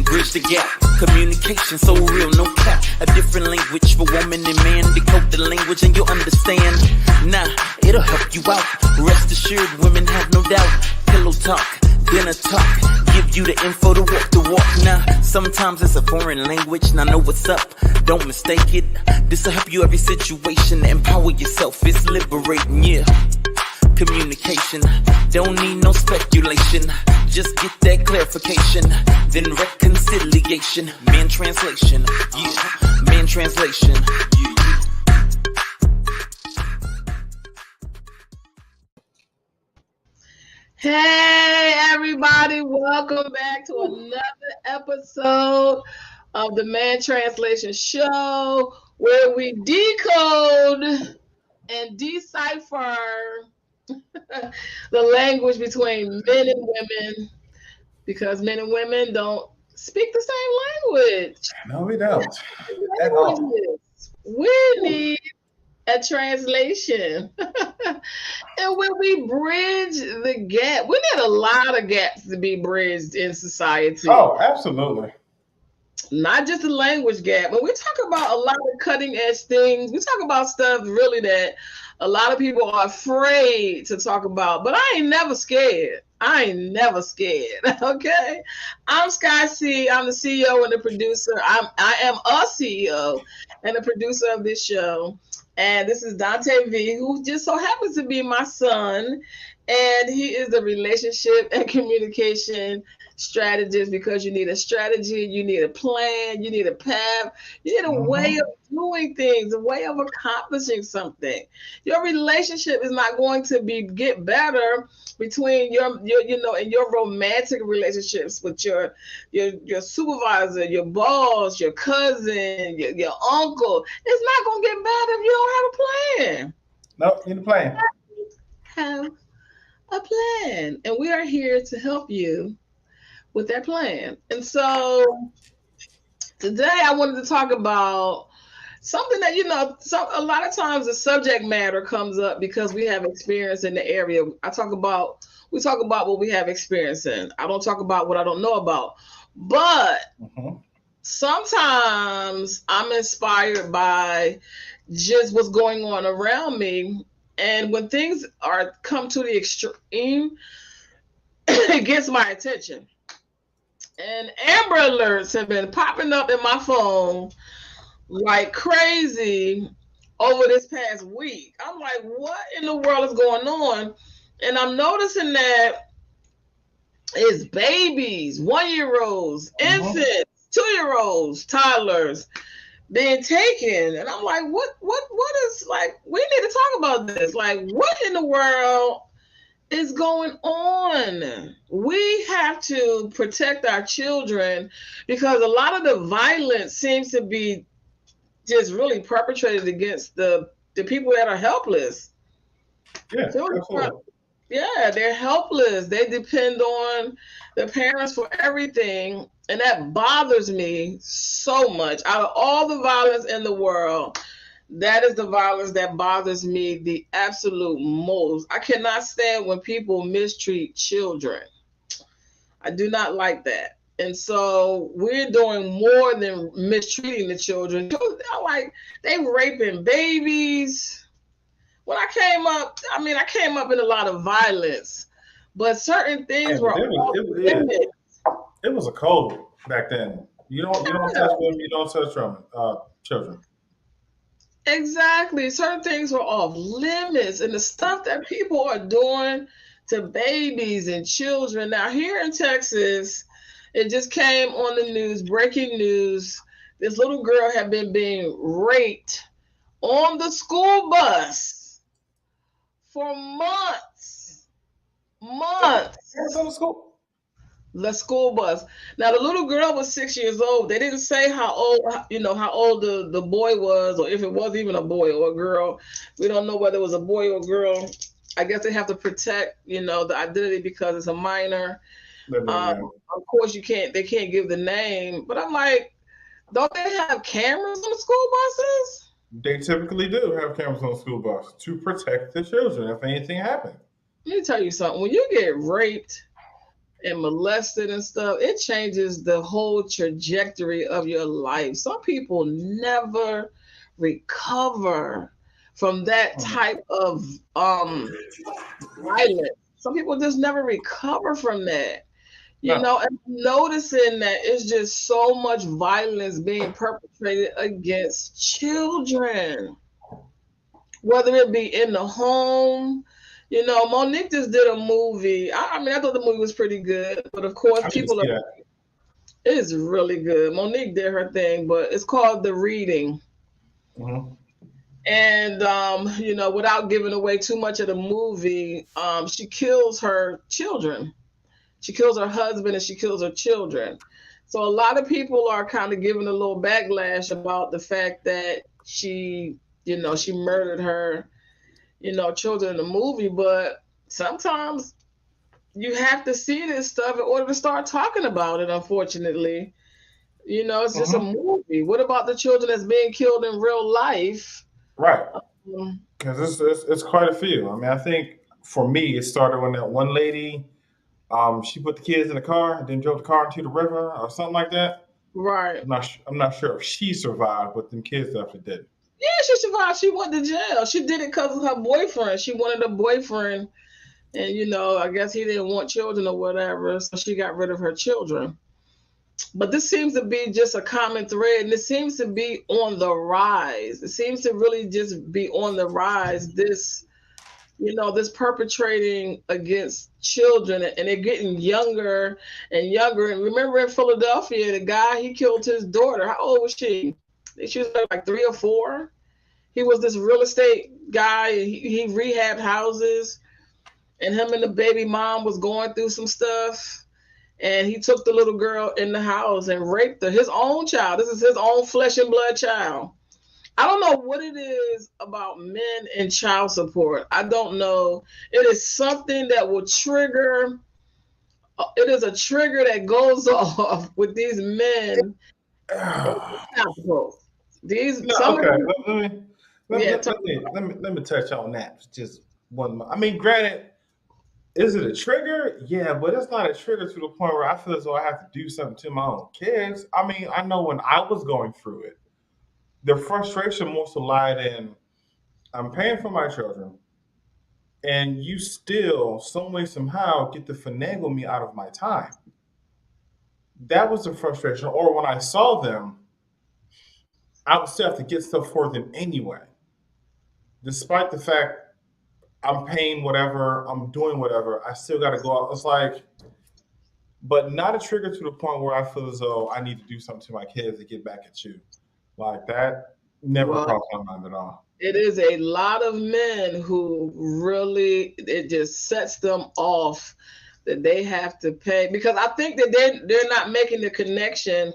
bridge the gap. Communication so real, no cap. A different language for woman and man. Decode the language and you'll understand. Nah, it'll help you out. Rest assured, women have no doubt. Pillow talk, dinner talk. Give you the info to walk the walk. Nah, sometimes it's a foreign language. Now know what's up, don't mistake it. This'll help you every situation. Empower yourself, it's liberating, yeah. Communication, don't need no speculation. Just get that clarification, then reconciliation. Man translation, yeah. Man translation, yeah. Hey everybody, welcome back to another episode of the Man Translation Show, where we decode and decipher the language between men and women, because men and women don't speak the same language. No, we don't. At all. We need a translation. And when we bridge the gap, we need a lot of gaps to be bridged in society. Oh, absolutely. Not just the language gap, but we talk about a lot of cutting edge things. We talk about stuff really that a lot of people are afraid to talk about, but I ain't never scared. Okay. I'm Sky C. I'm the CEO and the producer. I am a CEO and the producer of this show. And this is Dante V, who just so happens to be my son. And he is the relationship and communication strategist, because you need a strategy, you need a plan, you need a path, you need a way of doing things, a way of accomplishing something. Your relationship is not going to get better between your in your romantic relationships with your supervisor, your boss, your cousin, your uncle. It's not going to get better if you don't have a plan. No, you need a plan. Have a plan, and we are here to help you with that plan. And so today I wanted to talk about something that, a lot of times the subject matter comes up because we have experience in the area. We talk about what we have experience in. I don't talk about what I don't know about. But sometimes I'm inspired by just what's going on around me. And when things come to the extreme, it gets my attention. And Amber Alerts have been popping up in my phone like crazy over this past week. I'm like, what in the world is going on? And I'm noticing that it's babies, 1-year-olds, infants, 2-year-olds, toddlers being taken. And I'm like, what is, like, we need to talk about this. Like, what in the world is going on? We have to protect our children, because a lot of the violence seems to be just really perpetrated against the people that are helpless. Yeah, yeah, they're helpless. They depend on their parents for everything. And that bothers me so much. Out of all the violence in the world, that is the violence that bothers me the absolute most. I cannot stand when people mistreat children. I do not like that. And so we're doing more than mistreating the children. They raping babies. When I came up in a lot of violence, but certain things were limits. It was a code back then. You don't touch women, you don't touch children. Exactly. Certain things were off limits, and the stuff that people are doing to babies and children. Now, here in Texas, it just came on the news, breaking news. This little girl had been being raped on the school bus for months. The school bus. Now, the little girl was 6 years old. They didn't say how old the boy was, or if it was even a boy or a girl. We don't know whether it was a boy or a girl. I guess they have to protect, the identity because it's a minor. Of course, they can't give the name. But I'm like, don't they have cameras on the school buses? They typically do have cameras on the school bus to protect the children if anything happens. Let me tell you something. When you get raped and molested and stuff, it changes the whole trajectory of your life. Some people never recover from that Mm. type of violence. Some people just never recover from that. No. And noticing that it's just so much violence being perpetrated against children, whether it be in the home. Monique just did a movie. I mean, I thought the movie was pretty good, but of course, I need to people see are. that. It's really good. Monique did her thing, but it's called The Reading. Hmm. And without giving away too much of the movie, she kills her children. She kills her husband and she kills her children. So a lot of people are kind of giving a little backlash about the fact that she murdered her, children in the movie. But sometimes you have to see this stuff in order to start talking about it, unfortunately. It's just a Hmm. movie. What about the children that's being killed in real life? Right. Um, Because it's quite a few. I mean, I think for me, it started when that one lady, she put the kids in the car and then drove the car into the river or something like that. right. I'm not sure if she survived, but them kids definitely did. Yeah, she survived. She went to jail. She did it because of her boyfriend. She wanted a boyfriend, and I guess he didn't want children or whatever, so she got rid of her children. But this seems to be just a common thread, and it seems to be on the rise. It seems to really just be on the rise. This perpetrating against children, and they're getting younger and younger. And remember in Philadelphia, the guy, he killed his daughter. How old was she? She was like 3 or 4. He was this real estate guy. He rehabbed houses, and him and the baby mom was going through some stuff. And he took the little girl in the house and raped her. His own child. This is his own flesh and blood child. I don't know what it is about men and child support. I don't know. It is something that will trigger. It is a trigger that goes off with these men and child support. No, Some of okay. them, yeah. Let me touch on that. Just one. I mean, granted, is it a trigger? Yeah, but it's not a trigger to the point where I feel as though I have to do something to my own kids. I mean, I know when I was going through it, the frustration most lied in I'm paying for my children, and you still, some way, somehow, get to finagle me out of my time. That was the frustration. Or when I saw them, I would still have to get stuff for them anyway, despite the fact I'm paying whatever, I'm doing whatever. I still got to go out. It's like, but not a trigger to the point where I feel as though I need to do something to my kids to get back at you. Like that never Well, crossed my mind at all. it is a lot of men who really, it just sets them off that they have to pay, because I think that they're not making the connection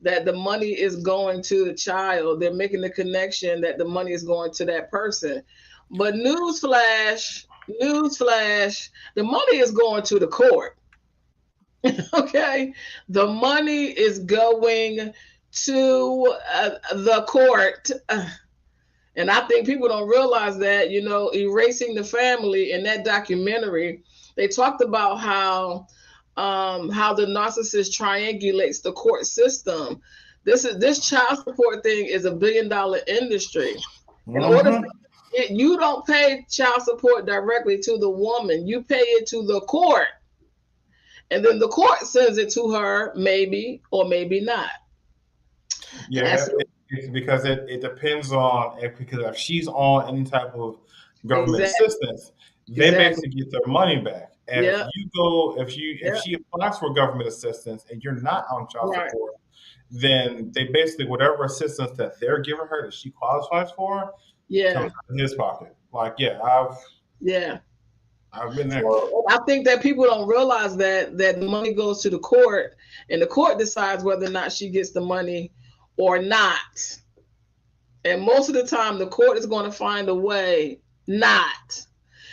that the money is going to the child. They're making the connection that the money is going to that person. But newsflash, the money is going to the court. Okay, the money is going to the court. And I think people don't realize that, Erasing the Family, in that documentary, they talked about how the narcissist triangulates the court system. This child support thing is $1 billion industry. In order for Hmm. you don't pay child support directly to the woman, you pay it to the court, and then the court sends it to her, maybe or maybe not. And Yeah, that's it's because it depends on because if she's on any type of government exactly, assistance, they exactly. basically get their money back. And Yeah, if yeah, she applies for government assistance and you're not on child right. support, then they basically whatever assistance that they're giving her that she qualifies for comes Yeah, out of his pocket. Like, yeah, yeah. I've been there. So I think that people don't realize that the money goes to the court, and the court decides whether or not she gets the money or not. And most of the time, the court is going to find a way not.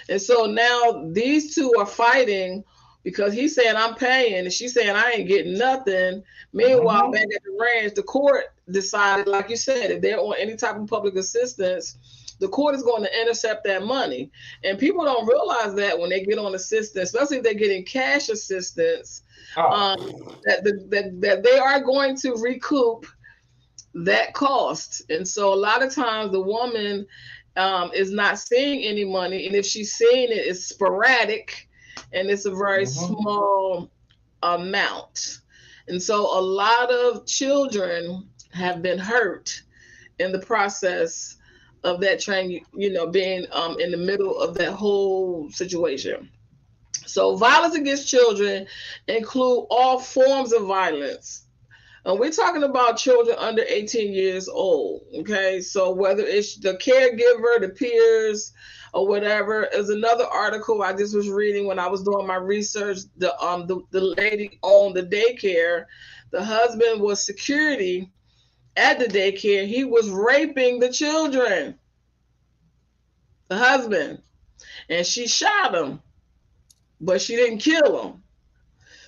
And so now these two are fighting because he's saying I'm paying and she's saying I ain't getting nothing. Meanwhile, back Hmm. at the ranch, the court decided, like you said, if they're on any type of public assistance, the court is going to intercept that money. And people don't realize that when they get on assistance, especially if they're getting cash assistance, Oh, um, that they are going to recoup that cost. And so a lot of times the woman is not seeing any money. And if she's seeing it, it's sporadic and it's a very mhm. small amount. And so a lot of children have been hurt in the process of that train, being in the middle of that whole situation. So violence against children include all forms of violence. And we're talking about children under 18 years old. Okay. So whether it's the caregiver, the peers, or whatever, is another article I just was reading when I was doing my research. The lady owned the daycare. The husband was security at the daycare. He was raping the children, the husband, and she shot him, but she didn't kill him.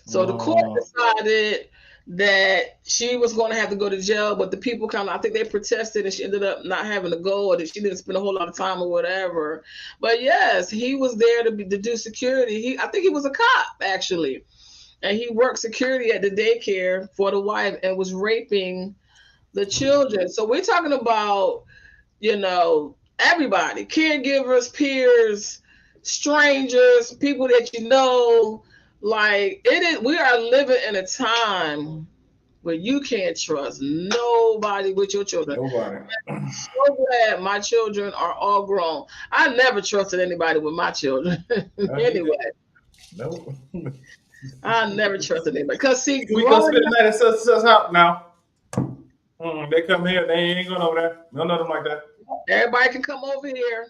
So the court Uh, decided that she was going to have to go to jail, but the people kind of, I think they protested, and she ended up not having to go, or that she didn't spend a whole lot of time or whatever. But yes, he was there to do security. I think he was a cop actually, and he worked security at the daycare for the wife and was raping the children. So we're talking about, everybody, caregivers, peers, strangers, people that you know. Like it is, we are living in a time where you can't trust nobody with your children. nobody. So glad my children are all grown. I never trusted anybody with my children. Me Anyway, neither. Nope. I never trusted anybody. Because see, We go growing spend the up, night at such out now. They come here, they ain't going over there. No, nothing like that. everybody can come over here.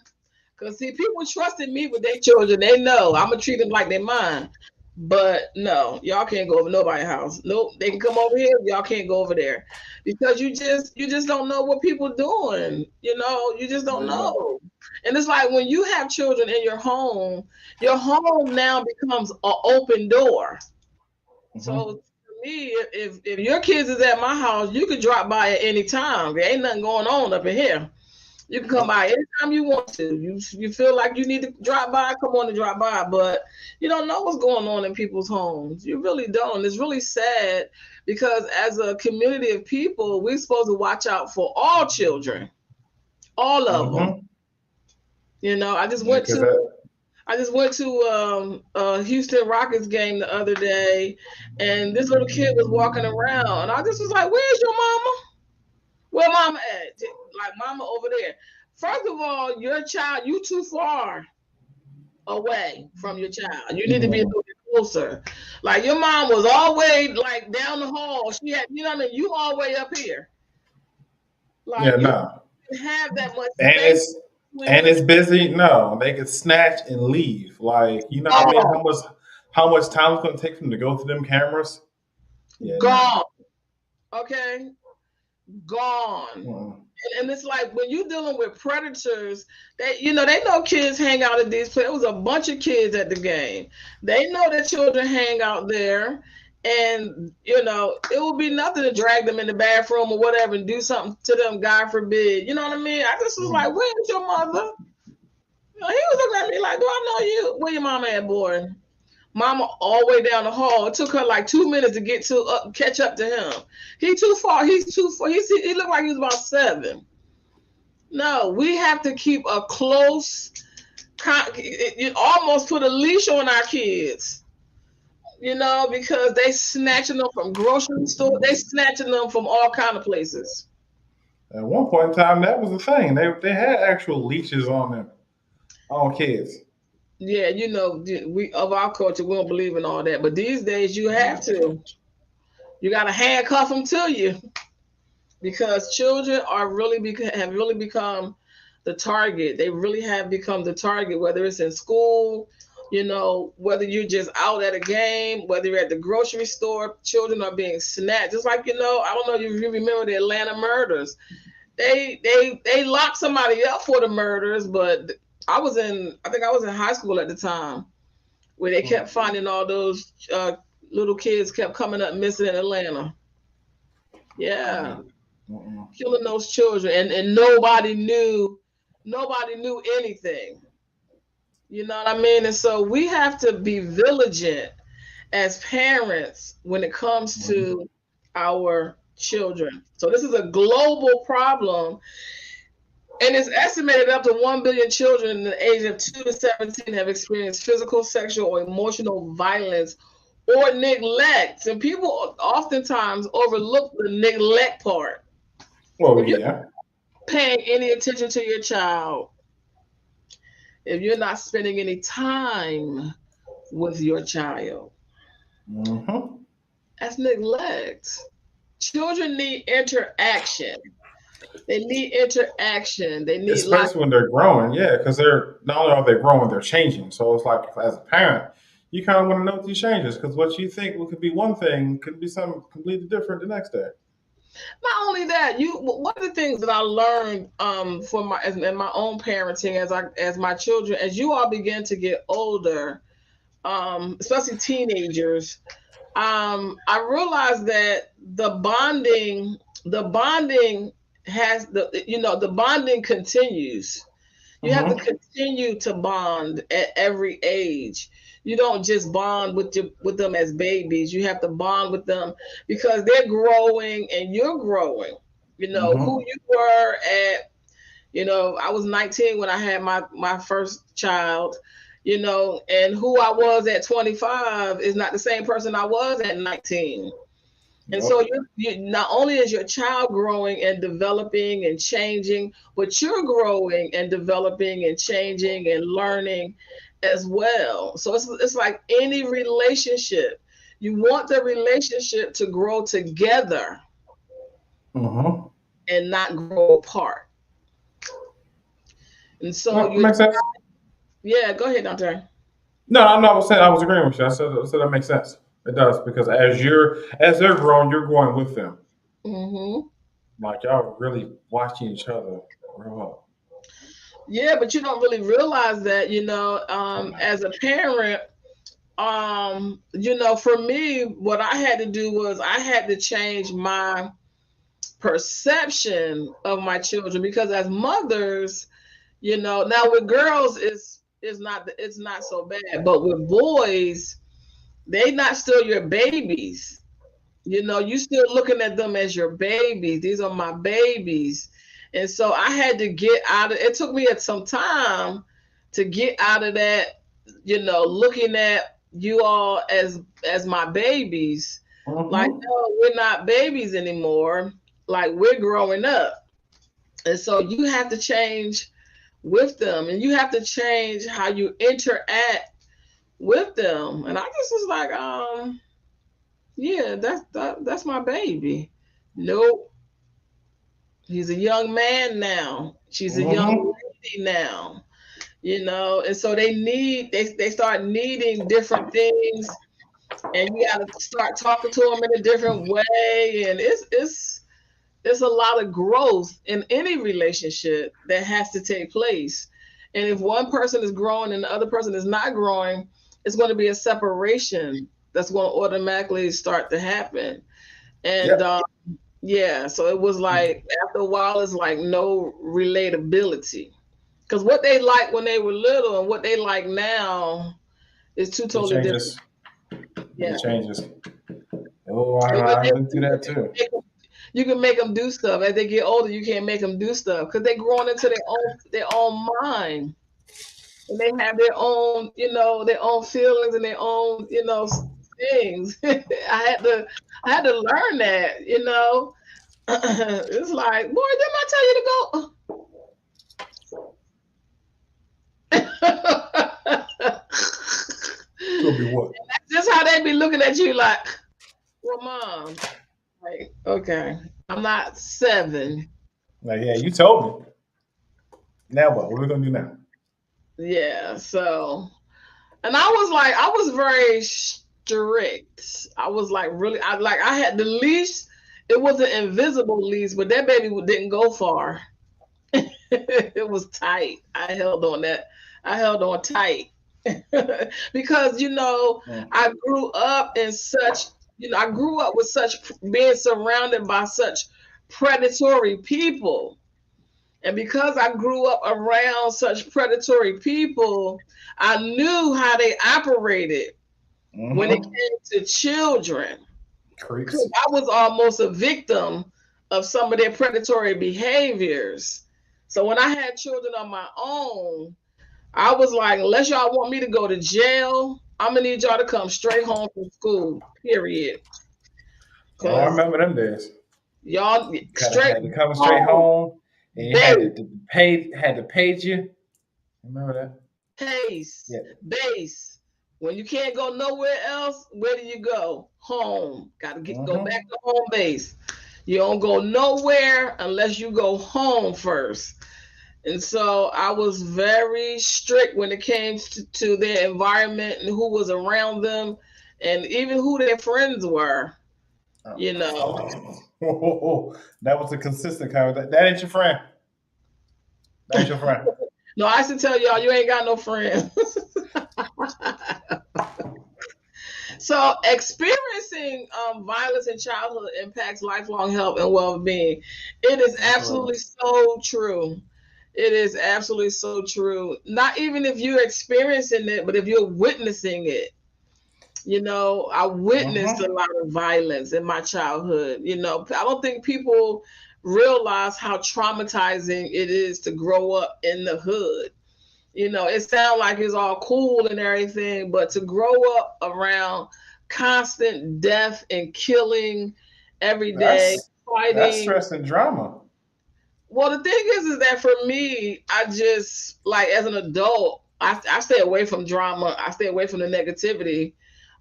Because see, people trusted me with their children. They know I'm gonna treat them like they're mine. But no, y'all can't go over nobody's house. Nope, they can come over here. Y'all can't go over there because you just don't know what people doing. You just don't They don't. know. And it's like when you have children in your home now becomes an open door. Hmm. So for me, if your kids is at my house, you can drop by at any time. There ain't nothing going on up in here. You can come Nope. by anytime you want to. You feel like you need to drop by, come on and drop by. But you don't know what's going on in people's homes. You really don't. It's really sad because as a community of people, we're supposed to watch out for all children, all of them. Hmm. I just Yeah, went because to that. a Houston Rockets game the other day, and this little kid was walking around, and I just was like, "Where's your mama? Where mama at? Like mama over there." First of all, your child, you too far away from your child. You need to be a Mm. little bit closer. Like your mom was always like down the hall. She had, what I mean? You all the way up here. Yeah, Like you no. didn't have that much And space and between it's busy. No, they can snatch and leave. Like, you know what I mean? gone, How much time it's gonna take for them to go through them cameras? Yeah, no. gone. Okay, gone. Mm. And it's like when you're dealing with predators, they know kids hang out at these places. It was a bunch of kids at the game. They know that children hang out there, and it would be nothing to drag them in the bathroom or whatever and do something to them. God forbid. You know what I mean? I just was like, Mm. "Where's your mother?" He was looking at me like, "Do I know you? Where your mama at, boy?" Mama all the way down the hall. It took her like 2 minutes to catch up to him. He too far. He's too far. He looked like he was about 7. No, we have to keep a close. You almost put a leash on our kids, because they snatching them from grocery store. They snatching them from all kind of places. At one point in time, that was the thing. They had actual leashes on them on kids. Yeah, we of our culture we don't believe in all that, but these days you have to. You got to handcuff them to you because children have really become the target. They really have become the target, whether it's in school, whether you're just out at a game, whether you're at the grocery store, children are being snatched. Just like, I don't know if you remember the Atlanta murders. They locked somebody up for the murders, but I think I was in high school at the time where they kept finding all those little kids kept coming up missing in Atlanta. Yeah, Mm-mm. killing those children, and nobody knew. nobody knew anything. You know what I mean? And so we have to be vigilant as parents when it comes Mhm. to our children. So this is a global problem, and it's estimated up to 1 billion children in the age of 2 to 17 have experienced physical, sexual, or emotional violence or neglect. And people oftentimes overlook the neglect part. Well, If you're yeah. paying any attention to your child, if you're not spending any time with your child, Hmm. that's neglect. Children need interaction. They need interaction. They need lots. Especially when they're growing, yeah, because they're not only are they growing, they're changing. So it's like as a parent, you kind of want to know these changes because what you think could be one thing could be something completely different the next day. Not only that, you one of the things that I learned for my in my own parenting as my children, as you all begin to get older, especially teenagers, I realized that the bonding has the bonding continues. You have to Hmm. continue to bond at every age. You don't just bond with them as babies. You have to bond with them because they're growing and you're growing. You know who Hmm. you were at. I was 19 when I had my first child. And who I was at 25 is not the same person I was at 19. And so Yep. you not only is your child growing and developing and changing, but you're growing and developing and changing and learning as well. So it's like any relationship. You want the relationship to grow together Hmm. and not grow apart. And so No, you, makes sense. yeah, go ahead, Dante. No, I'm not saying I was agreeing with you. I said that makes sense. It does because as they're growing, you're growing with them. Hmm. Like y'all really watching each other grow up. Yeah, but you don't really realize that, as a parent, for me, what I had to do was I had to change my perception of my children because as mothers, now with girls it's not so bad, but with boys, they not still your babies. You still looking at them as your babies. These are my babies. And so I had to get out of it. Took me some time to get out of that, looking at you all as my babies. Like, Hmm. no, we're not babies anymore. Like we're growing up. And so you have to change with them and you have to change how you interact with them. And I just was like, yeah, that's my baby. Nope. He's a young man now. She's a young Hmm. lady now. And so they start needing different things, and you got to start talking to them in a different way, and it's a lot of growth in any relationship that has to take place. And if one person is growing and the other person is not growing, it's going to be a separation that's going to automatically start to happen. And Yep. yeah, so it was like after a while, it's like no relatability because what they like when they were little and what they like now is two It totally different. changes. Yeah, It changes. Oh, and when I've been through that too. you can make them do stuff as they get older. You can't make them do stuff because they're growing into their own mind and they have their own feelings and their own things. I had to learn that. It's like, boy, didn't I tell you to go? Could be what? Just how they be looking at you like, well, mom, like, okay, I'm not 7. Like, yeah, you told me. Now what? What are we gonna do now? Yeah, so, and I was very strict. I was like really, I had the leash. It was an invisible leash, but that baby didn't go far. It was tight. I held on that. I held on tight because Mm. I grew up in such I grew up with such being surrounded by such predatory people. And because I grew up around such predatory people, I knew how they operated when it came to children. Creeps. Because I was almost a victim of some of their predatory behaviors. So when I had children of my own, I was like, unless y'all want me to go to jail, I'm gonna need y'all to come straight home from school. Period. Oh, I Cause remember them days. y'all Kind of straight had to come straight home, home, and you base, had to page you. Remember that? pace, Yeah. base. When you can't go nowhere else, where do you go? Home. Got to go back to home base. You don't go nowhere unless you go home first. And so I was very strict when it came to their environment and who was around them and even who their friends were, you know. That was a consistent comment. That ain't your friend. That ain't your friend. No, I used to tell y'all, you ain't got no friends. So experiencing violence in childhood impacts lifelong health and well-being. It is absolutely so true. It is absolutely so true. Not even if you're experiencing it, but if you're witnessing it. You know, I witnessed a lot of violence in my childhood. You know, I don't think people realize how traumatizing it is to grow up in the hood. You know, it sounds like it's all cool and everything, but to grow up around constant death and killing every day, That's fighting. stress and drama. Well, the thing is that for me, I just like as an adult, I stay away from drama. I stay away from the negativity,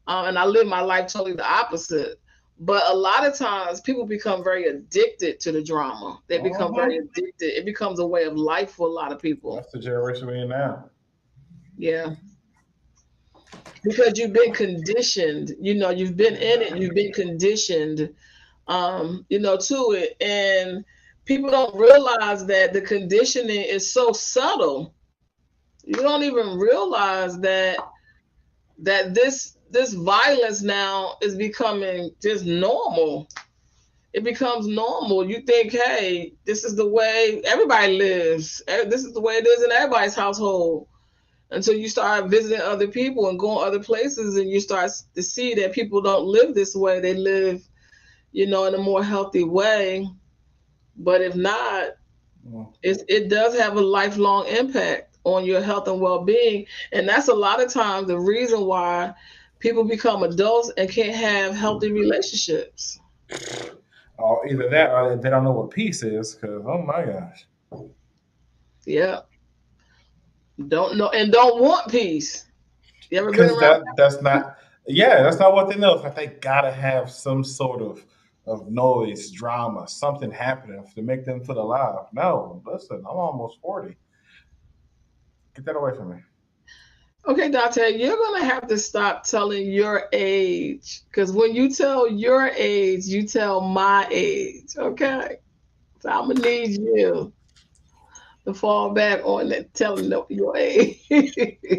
and I live my life totally the opposite. But a lot of times, people become very addicted to the drama. They become very addicted. It becomes a way of life for a lot of people. That's the generation we're in now. Yeah. Because you've been conditioned, you know, you've been in it, you've been conditioned, you know, to it. And people don't realize that the conditioning is so subtle. You don't even realize that this violence now is becoming just normal. It becomes normal. You think, hey, this is the way everybody lives. This is the way it is in everybody's household. Until you start visiting other people and going other places, and you start to see that people don't live this way. They live, you know, in a more healthy way. But if not, it does have a lifelong impact on your health and well-being. And that's a lot of times the reason why people become adults and can't have healthy relationships. Or either that or they don't know what peace is, because, oh my gosh. Yeah. Don't know and don't want peace. You ever been Because around? that's not, yeah, that's not what they know. It's like they gotta have some sort of noise, drama, something happening to make them feel alive. No, listen, I'm almost 40. Get that away from me. Okay, Dante, you're gonna have to stop telling your age because when you tell your age, you tell my age. Okay, so I'm gonna need you to fall back on that telling your age.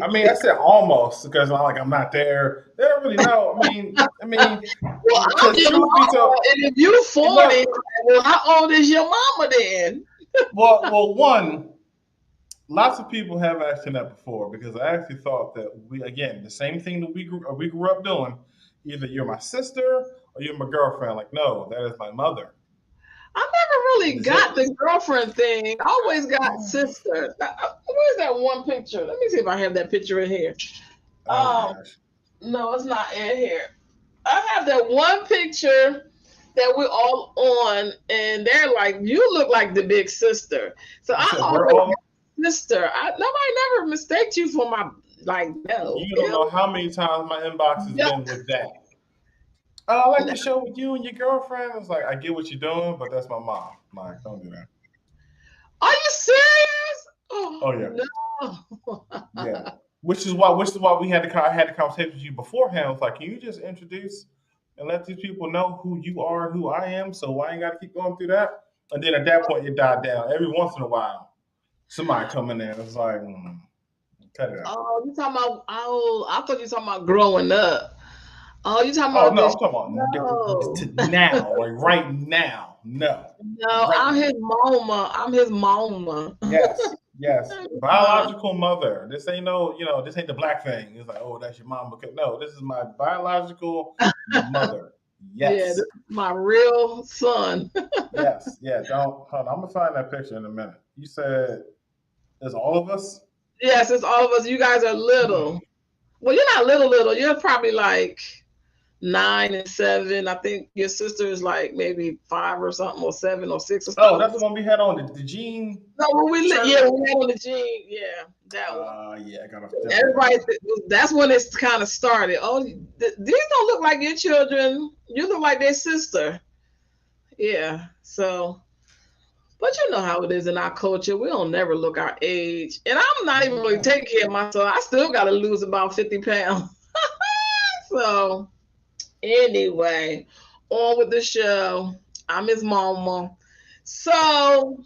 I mean, I said almost because I'm not there. They don't really know. Well, I'm Because your truth be mama, told, and if you 40, well, how old is your mama then? one, lots of people have asked me that before because I actually thought that the same thing that we grew up doing. Either you're my sister or you're my girlfriend. Like, no, that is my mother. I never really Is got it? the girlfriend thing. I always got sister. Where's that one picture? Let me see if I have that picture in here. Oh Um, gosh. no, it's not in here. I have that one picture that we're all on, and they're like, "You look like the big sister." So You I said we're always all. sister. Nobody never mistaked you for my like no. You don't know how many times my inbox has Yeah. been with that. Oh, I like the show with you and your girlfriend. I was like, I get what you're doing, but that's my mom. Like, don't do that. Are you serious? Oh yeah, No. yeah. Which is why we had the conversation with you beforehand. It's like, can you just introduce and let these people know who you are and who I am, so I ain't got to keep going through that. And then at that point, it died down. Every once in a while, somebody come in there and it's like, cut it out. Oh, you talking about? Oh, I thought you talking about growing up. Oh, you talking Oh about no, this? I'm talking about No. now, like right now. No. No, Right I'm now. his mama. I'm his mama. Yes. Yes. Mom. Biological mother. This ain't no, this ain't the black thing. It's like, oh, that's your mom. No, this is my biological mother. Yeah, this Yes. is my real son. Yes. Yeah. Don't hold on. I'm gonna find that picture in a minute. You said it's all of us? Yes, it's all of us. You guys are little. Well, you're not little. You're probably like 9 and 7. I think your sister is like maybe 5 or something, or 7 or 6 or Oh, that's the something. one we had on the jean No, shirt. yeah, we had on the gene. Yeah, that one. Yeah, I gotta definitely. Everybody, that's when it's kind of started. Oh, these don't look like your children. You look like their sister. Yeah. So, but you know how it is in our culture. We don't never look our age. And I'm not even really taking care of myself. I still got to lose about 50 pounds. So, anyway, on with the show. I'm his mama. So,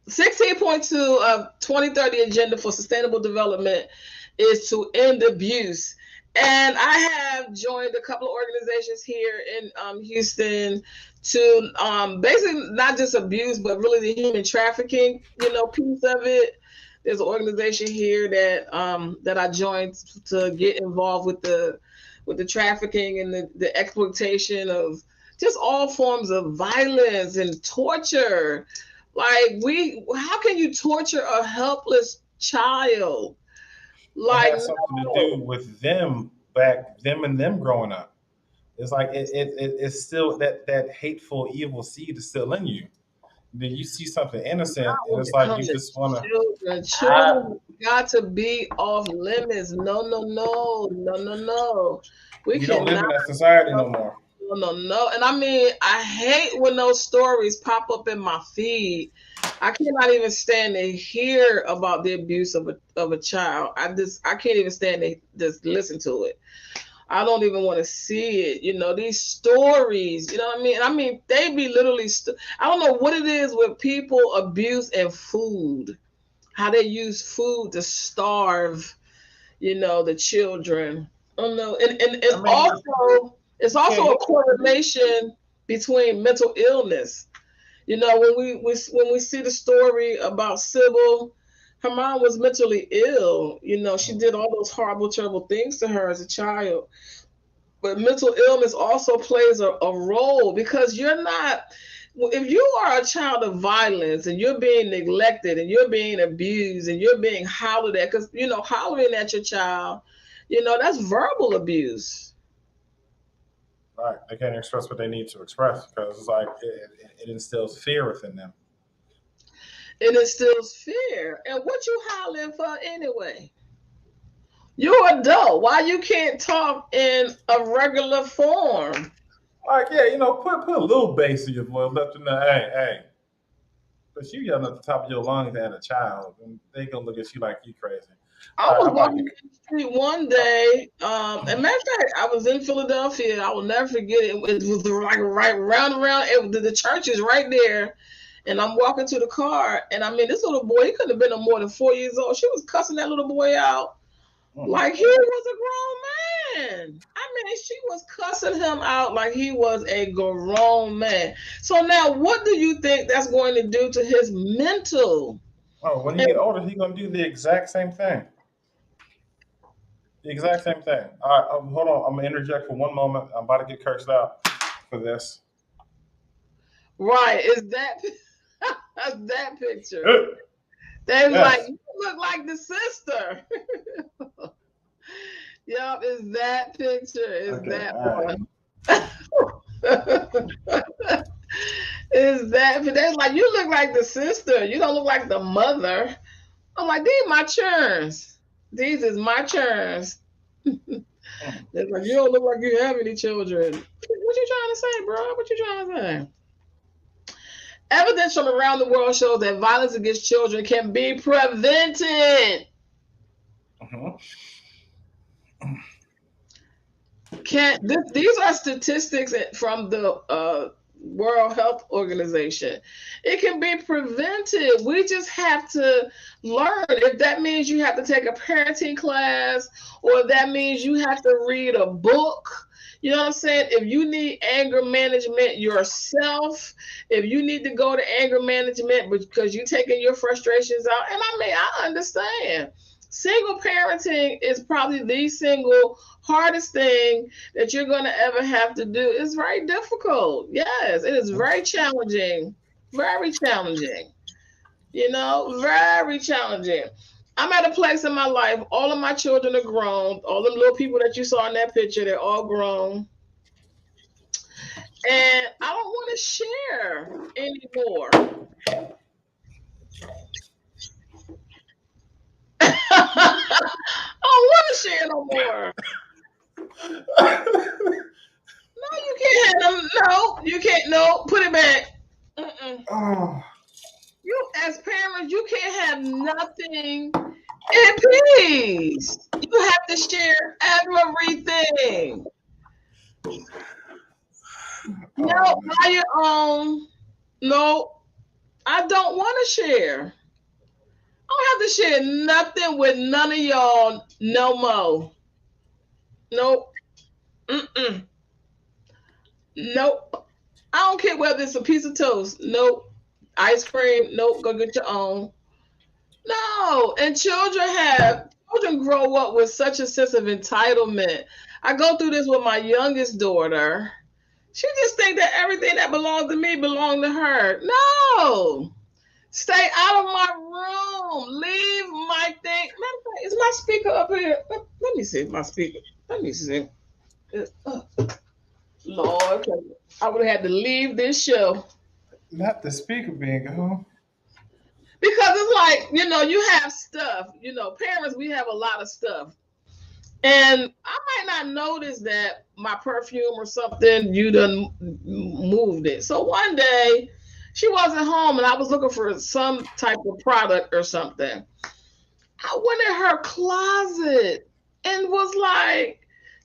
16.2 of 2030 Agenda for Sustainable Development is to end abuse. And I have joined a couple of organizations here in Houston to basically not just abuse, but really the human trafficking, piece of it. There's an organization here that I joined to get involved with the trafficking and the exploitation of just all forms of violence and torture. Like, how can you torture a helpless child? It Like, has something to do no. with them and them growing up. It's like it's still that hateful, evil seed is still in you. Then you see something innocent, and When it's it like you comes to just want to. children got to be off limits. No, no, no, no, no, no. We We don't live cannot. in that society no more. No, no, no. And I mean, I hate when those stories pop up in my feed. I cannot even stand to hear about the abuse of a child. I can't even stand to just listen to it. I don't even want to see it. These stories, you know what I mean? I mean, they be literally, I don't know what it is with people abuse and food, how they use food to starve, the children. I don't know. And I mean, it's you can't. also a correlation between mental illness. When we see the story about Sybil, her mom was mentally ill. She did all those horrible, terrible things to her as a child. But mental illness also plays a role, because if you are a child of violence and you're being neglected and you're being abused and you're being hollered at, because, hollering at your child, that's verbal abuse. Right, they can't express what they need to express because it's like it instills fear within them. It instills fear. And what you hollering for anyway? You're adult. Why you can't talk in a regular form? Like, yeah, put a little bass in your voice, let them know, hey. But you yelling at the top of your lungs at a child, and they gonna look at you like you crazy. I All right, was I'm about walking to. down the street one day. And matter of fact, I was in Philadelphia. I will never forget it. It was like right round around. The church is right there. And I'm walking to the car. And I mean, this little boy, he couldn't have been no more than 4 years old. She was cussing that little boy out like he was a grown man. I mean, she was cussing him out like he was a grown man. So now, what do you think that's going to do to his mental? Oh, when he get older, he gonna do the exact same thing. The exact same thing. All right, hold on. I'm gonna interject for one moment. I'm about to get cursed out for this. Right? Is that that's that picture? Uh, They was like, Yes. you look like the sister. Yup, is that picture? Is Okay. that All right. one? Is that? They're like, you look like the sister. You don't look like the mother. I'm like, these my churns. These is my churns. They're like, you don't look like you have any children. What you trying to say, bro? What you trying to say? Evidence from around the world shows that violence against children can be prevented. Mhm. These are statistics from the World Health Organization. It can be prevented. We just have to learn. If that means you have to take a parenting class, or if that means you have to read a book, You know what I'm saying? If you need anger management yourself, if you need to go to anger management because you're taking your frustrations out, and I mean, I understand. Single parenting is probably the single hardest thing that you're going to ever have to do. It's very difficult. Yes, it is very challenging. Very challenging. Very challenging. I'm at a place in my life, all of my children are grown. All the little people that you saw in that picture, they're all grown. And I don't want to share anymore. I don't want to share no more. No, you can't have them. No, you can't. No, put it back. Oh, You, as parents, you can't have nothing in peace. You have to share everything. No, by your own. No, I don't want to share. I don't have to share nothing with none of y'all no more. Nope. Mm-mm. Nope. I don't care whether it's a piece of toast. Nope. Ice cream. Nope. Go get your own. No. And children grow up with such a sense of entitlement. I go through this with my youngest daughter. She just think that everything that belongs to me belongs to her. No. Stay out of my room. Leave my thing. Matter of fact, is my speaker up here? Let me see my speaker. Let me see. Lord, I would have had to leave this show. not the speaker being gone. Because it's like, you have stuff. Parents, we have a lot of stuff. And I might not notice that my perfume or something, you done moved it. So one day, she wasn't home and I was looking for some type of product or something. I went in her closet and was like,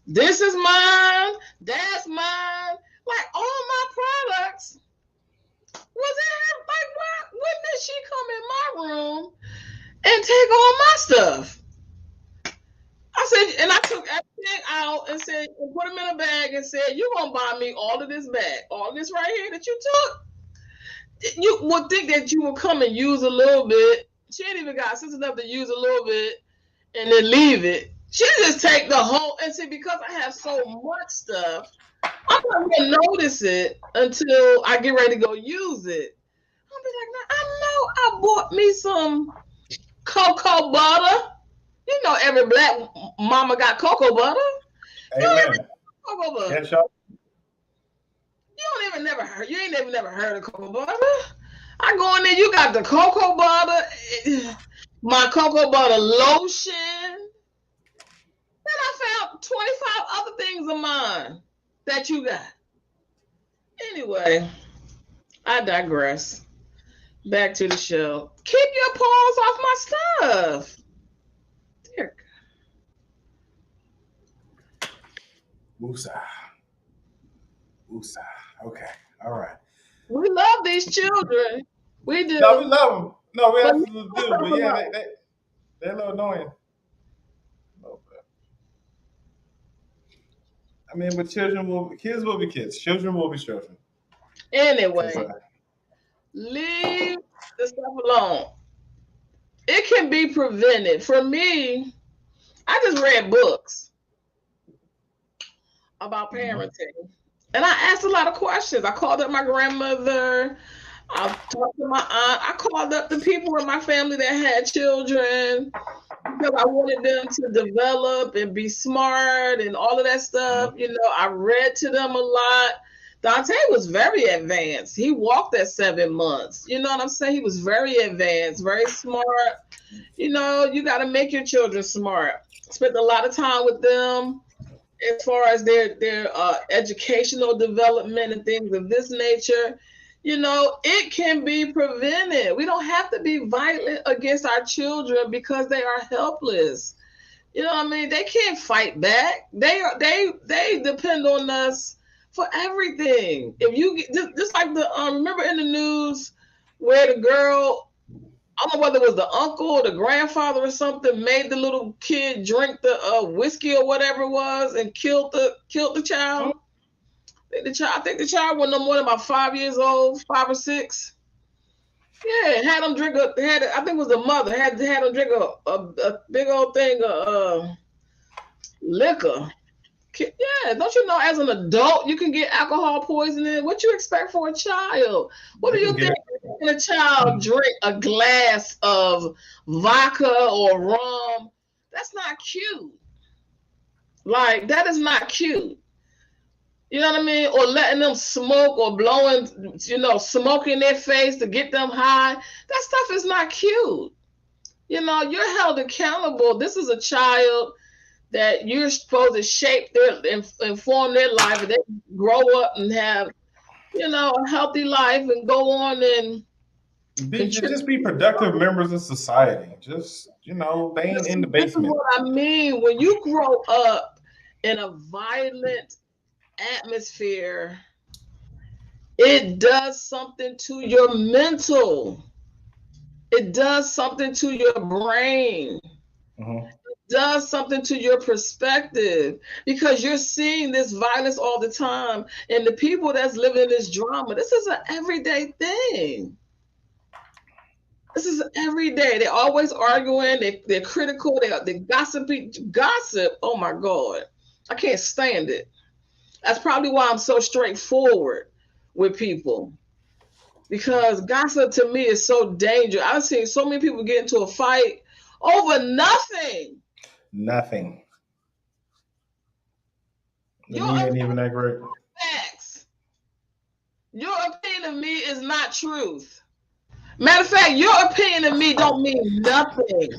this is mine, that's mine. Like all my products was in her. Like, why wouldn't did she come in my room and take all my stuff? I said, and I took everything out and said, and put them in a bag and said, you gonna buy me all of this bag, all this right here that you took? You would think that you would come and use a little bit. She ain't even got sense enough to use a little bit and then leave it. She just take the whole, and see, because I have so much stuff, I'm not gonna notice it until I get ready to go use it. I'll be like, nah, I know I bought me some cocoa butter. Every black mama got cocoa butter. Amen. Cocoa butter. Yes, y'all. You ain't never heard of cocoa butter. I go in there, you got the cocoa butter, my cocoa butter lotion. Then I found 25 other things of mine that you got. Anyway, I digress. Back to the show. Keep your paws off my stuff. Dear God. Musa. Okay. All right. We love these children. We do. No, we love them. No, we absolutely do. But yeah, they're a little annoying. I mean, but kids will be kids. Children will be children. Anyway, leave the stuff alone. It can be prevented. For me, I just read books about parenting. And I asked a lot of questions. I called up my grandmother. I talked to my aunt. I called up the people in my family that had children because I wanted them to develop and be smart and all of that stuff. I read to them a lot. Dante was very advanced. He walked at 7 months. You know what I'm saying? He was very advanced, very smart. You got to make your children smart. Spent a lot of time with them as far as their educational development and things of this nature. It can be prevented. We don't have to be violent against our children because they are helpless. You know what I mean? They can't fight back. They depend on us for everything. If you just like remember in the news where the girl I don't know whether it was the uncle or the grandfather or something, made the little kid drink the whiskey or whatever it was and killed the child. I think the child was no more than about 5 years old, 5 or 6. Yeah, had him drink I think it was the mother had him drink a big old thing of liquor. Yeah, don't you know as an adult you can get alcohol poisoning? What you expect for a child? What do you think when a child drink a glass of vodka or rum? That's not cute. Like, that is not cute. You know what I mean? Or letting them smoke or blowing, smoke in their face to get them high. That stuff is not cute. You're held accountable. This is a child that you're supposed to shape inform their life, and they grow up and have, a healthy life and go on and just be productive members of society. Just, they ain't in the basement. This is what I mean. When you grow up in a violent atmosphere, it does something to your mental. It does something to your brain. It does something to your perspective, because you're seeing this violence all the time. And the people that's living in this drama, this is an everyday thing. This is every day. They're always arguing. They're critical. They gossip. Oh my God. I can't stand it. That's probably why I'm so straightforward with people, because gossip to me is so dangerous. I've seen so many people get into a fight over nothing. Nothing. You ain't even that great. Facts. Your opinion of me is not truth. Matter of fact, your opinion of me don't mean nothing.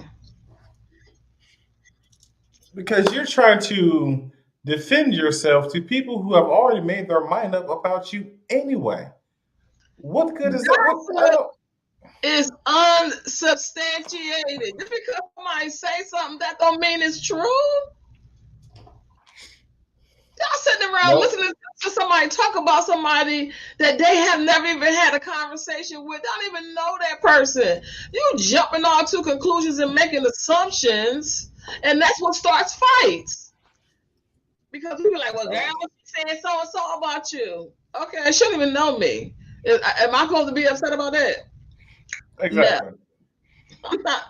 Because you're trying to defend yourself to people who have already made their mind up about you anyway. What good is that? It's unsubstantiated. Just because somebody say something, that don't mean it's true. Y'all sitting around listening to somebody talk about somebody that they have never even had a conversation with, don't even know that person. You jumping all to conclusions and making assumptions, and that's what starts fights. Because people are like, well, girl, what's saying so and so about you? Okay, she don't even know me. Am I supposed to be upset about that? Exactly. No. I'm not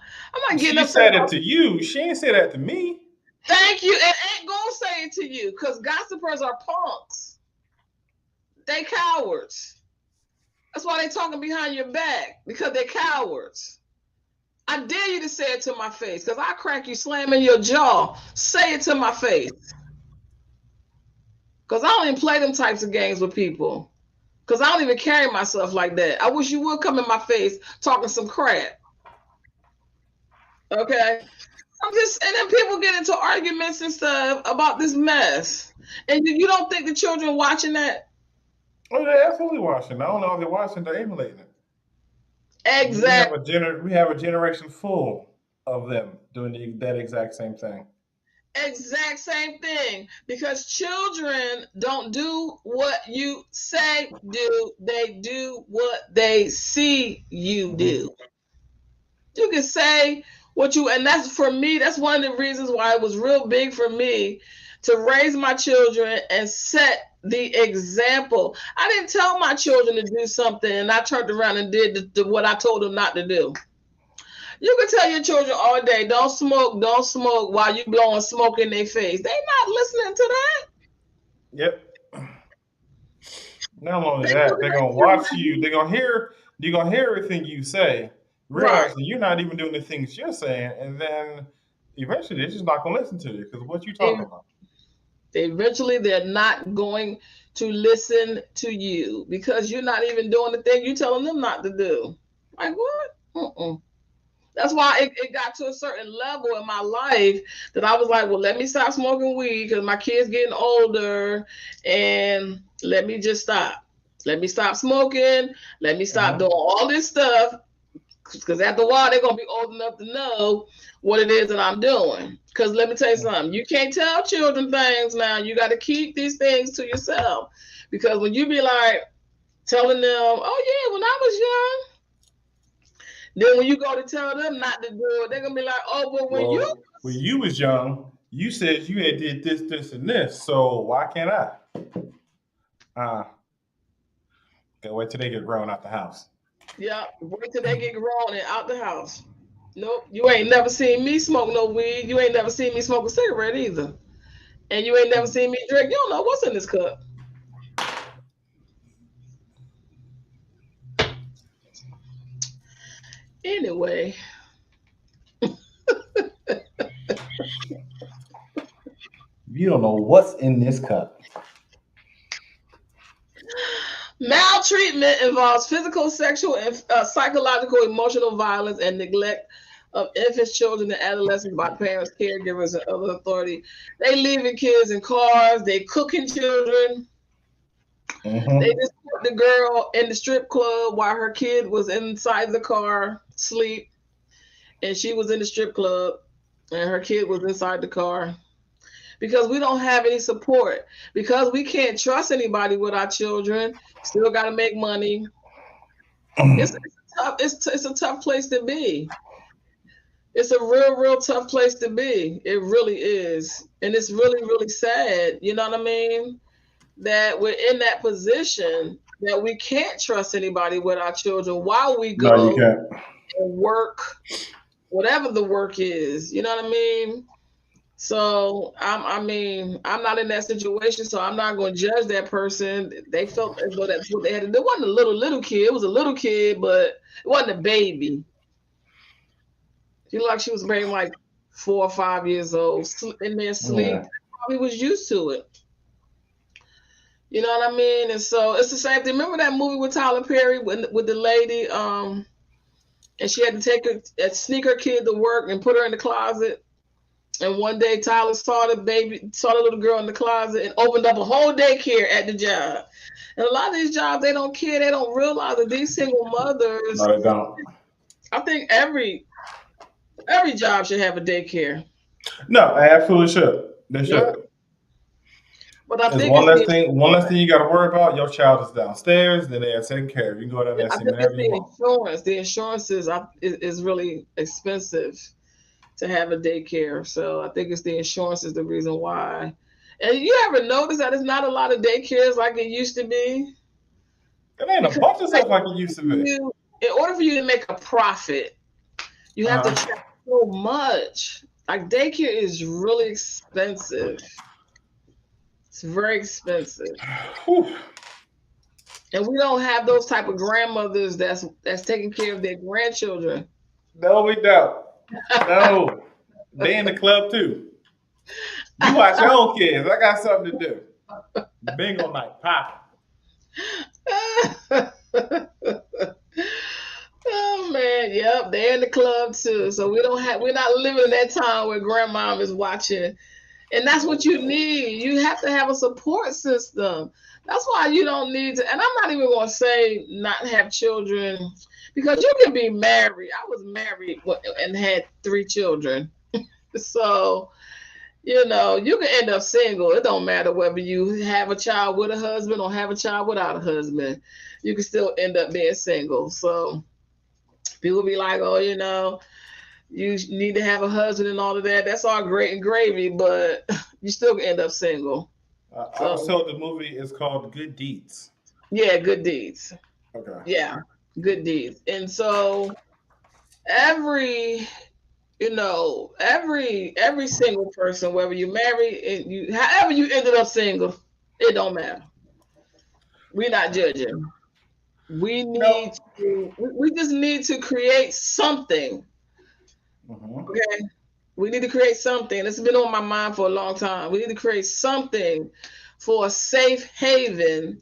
getting upset. She said it to you. She ain't say that to me. Thank you. It ain't gonna say it to you, because gossipers are punks. They cowards. That's why they talking behind your back, because they're cowards. I dare you to say it to my face, because I crack you slamming your jaw. Say it to my face. Because I don't even play them types of games with people. Because I don't even carry myself like that. I wish you would come in my face talking some crap. Okay? And then people get into arguments and stuff about this mess. And you don't think the children watching that? Oh, they're absolutely watching. I don't know if they're watching, they're emulating it. Exactly. We have a generation full of them doing that exact same thing. Exact same thing. Because children don't do what you say do. They do what they see you do. You can say and that's, for me, that's one of the reasons why it was real big for me to raise my children and set the example. I didn't tell my children to do something and I turned around and did what I told them not to do. You can tell your children all day, don't smoke while you blowing smoke in their face. They're not listening to that. Yep. Not only that, they're gonna watch you. You're gonna hear everything you say, realizing you're not even doing the things you're saying, and then eventually they're just not gonna listen to you because what you talking about. Eventually, they're not going to listen to you because you're not even doing the thing you're telling them not to do. Like, what? That's why it got to a certain level in my life that I was like, well, let me stop smoking weed because my kid's getting older, and let me just stop. Let me stop smoking. Let me stop doing all this stuff, because after a while, they're going to be old enough to know what it is that I'm doing. Because let me tell you something. You can't tell children things now. You got to keep these things to yourself. Because when you be like telling them, oh, yeah, when I was young, Then when you go to tell them not to do it, they're gonna be like, "Oh, but when you..." Well, when you was young, you said you had did this, this, and this. So why can't I? Okay, wait till they get grown out the house. Yeah, wait till they get grown and out the house. Nope, you ain't never seen me smoke no weed. You ain't never seen me smoke a cigarette either. And you ain't never seen me drink. You don't know what's in this cup. Anyway, You don't know what's in this cup. maltreatment involves physical, sexual, and psychological, emotional violence and neglect of infants, children, and adolescents by parents, caregivers, and other authority. They leaving kids in cars. They cooking children. Mm-hmm. They just put the girl in the strip club while her kid was inside the car, asleep, and she was in the strip club, and her kid was inside the car. Because we don't have any support. Because we can't trust anybody with our children. Still got to make money. It's a tough place to be. It's a real tough place to be. It really is, and it's really sad. You know what I mean? That we're in that position that we can't trust anybody with our children while we No, you go can't. and work, whatever the work is. You know what I mean? So I'm not in that situation, so I'm not going to judge that person. They felt as though that's what they had to do. It wasn't a little kid. It was a little kid, but it wasn't a baby. She looked like she was maybe like 4 or 5 years old, in there sleep. Yeah. Probably was used to it. You know what I mean? And so it's the same thing. Remember that movie with Tyler Perry with the lady, and she had to sneak her kid to work and put her in the closet. And one day Tyler saw the little girl in the closet and opened up a whole daycare at the job. And a lot of these jobs, they don't care. They don't realize that these single mothers. No, they don't. I think every job should have a daycare. No, I absolutely should. They should. Yeah. But I think one less thing you got to worry about. Your child is downstairs, then they are taken care of. You can go down there and see whatever you want. The insurance is really expensive to have a daycare. So I think it's the insurance is the reason why. And you ever notice that it's not a lot of daycares like it used to be? It ain't a bunch of stuff like it used to be. In order for you to make a profit, you have to charge so much. Like daycare is really expensive. It's very expensive. Whew. And we don't have those type of grandmothers that's taking care of their grandchildren. No, we don't. No. They in the club too. You watch your own kids. I got something to do. Bingo night, pop. Oh man, yep, they're in the club too. So we're not living in that time where grandmom is watching. And that's what you need. You have to have a support system. That's why you don't need to, and I'm not even going to say not have children, because you can be married. I was married and had 3 children. So, you can end up single. It don't matter whether you have a child with a husband or have a child without a husband. You can still end up being single. So people be like, oh, you need to have a husband and all of that. That's all great and gravy, but you still can end up single. I was told the movie is called Good Deeds. Yeah, Good Deeds. Okay. Yeah, Good Deeds. And so every single person, whether you married and however you ended up single, it don't matter. We're not judging. We just need to create something. Mm-hmm. Okay. We need to create something. It's been on my mind for a long time. We need to create something for a safe haven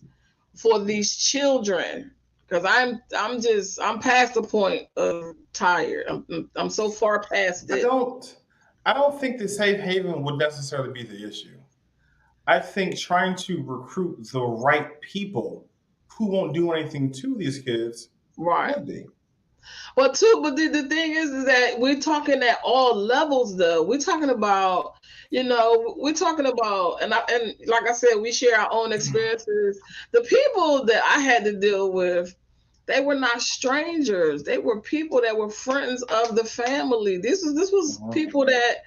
for these children. Because I'm past the point of tired. I'm so far past it. I don't think the safe haven would necessarily be the issue. I think trying to recruit the right people who won't do anything to these kids would be. But the thing is that we're talking at all levels, though. We're talking about, and like I said, we share our own experiences. The people that I had to deal with, They were not strangers. They were people that were friends of the family. This was people that,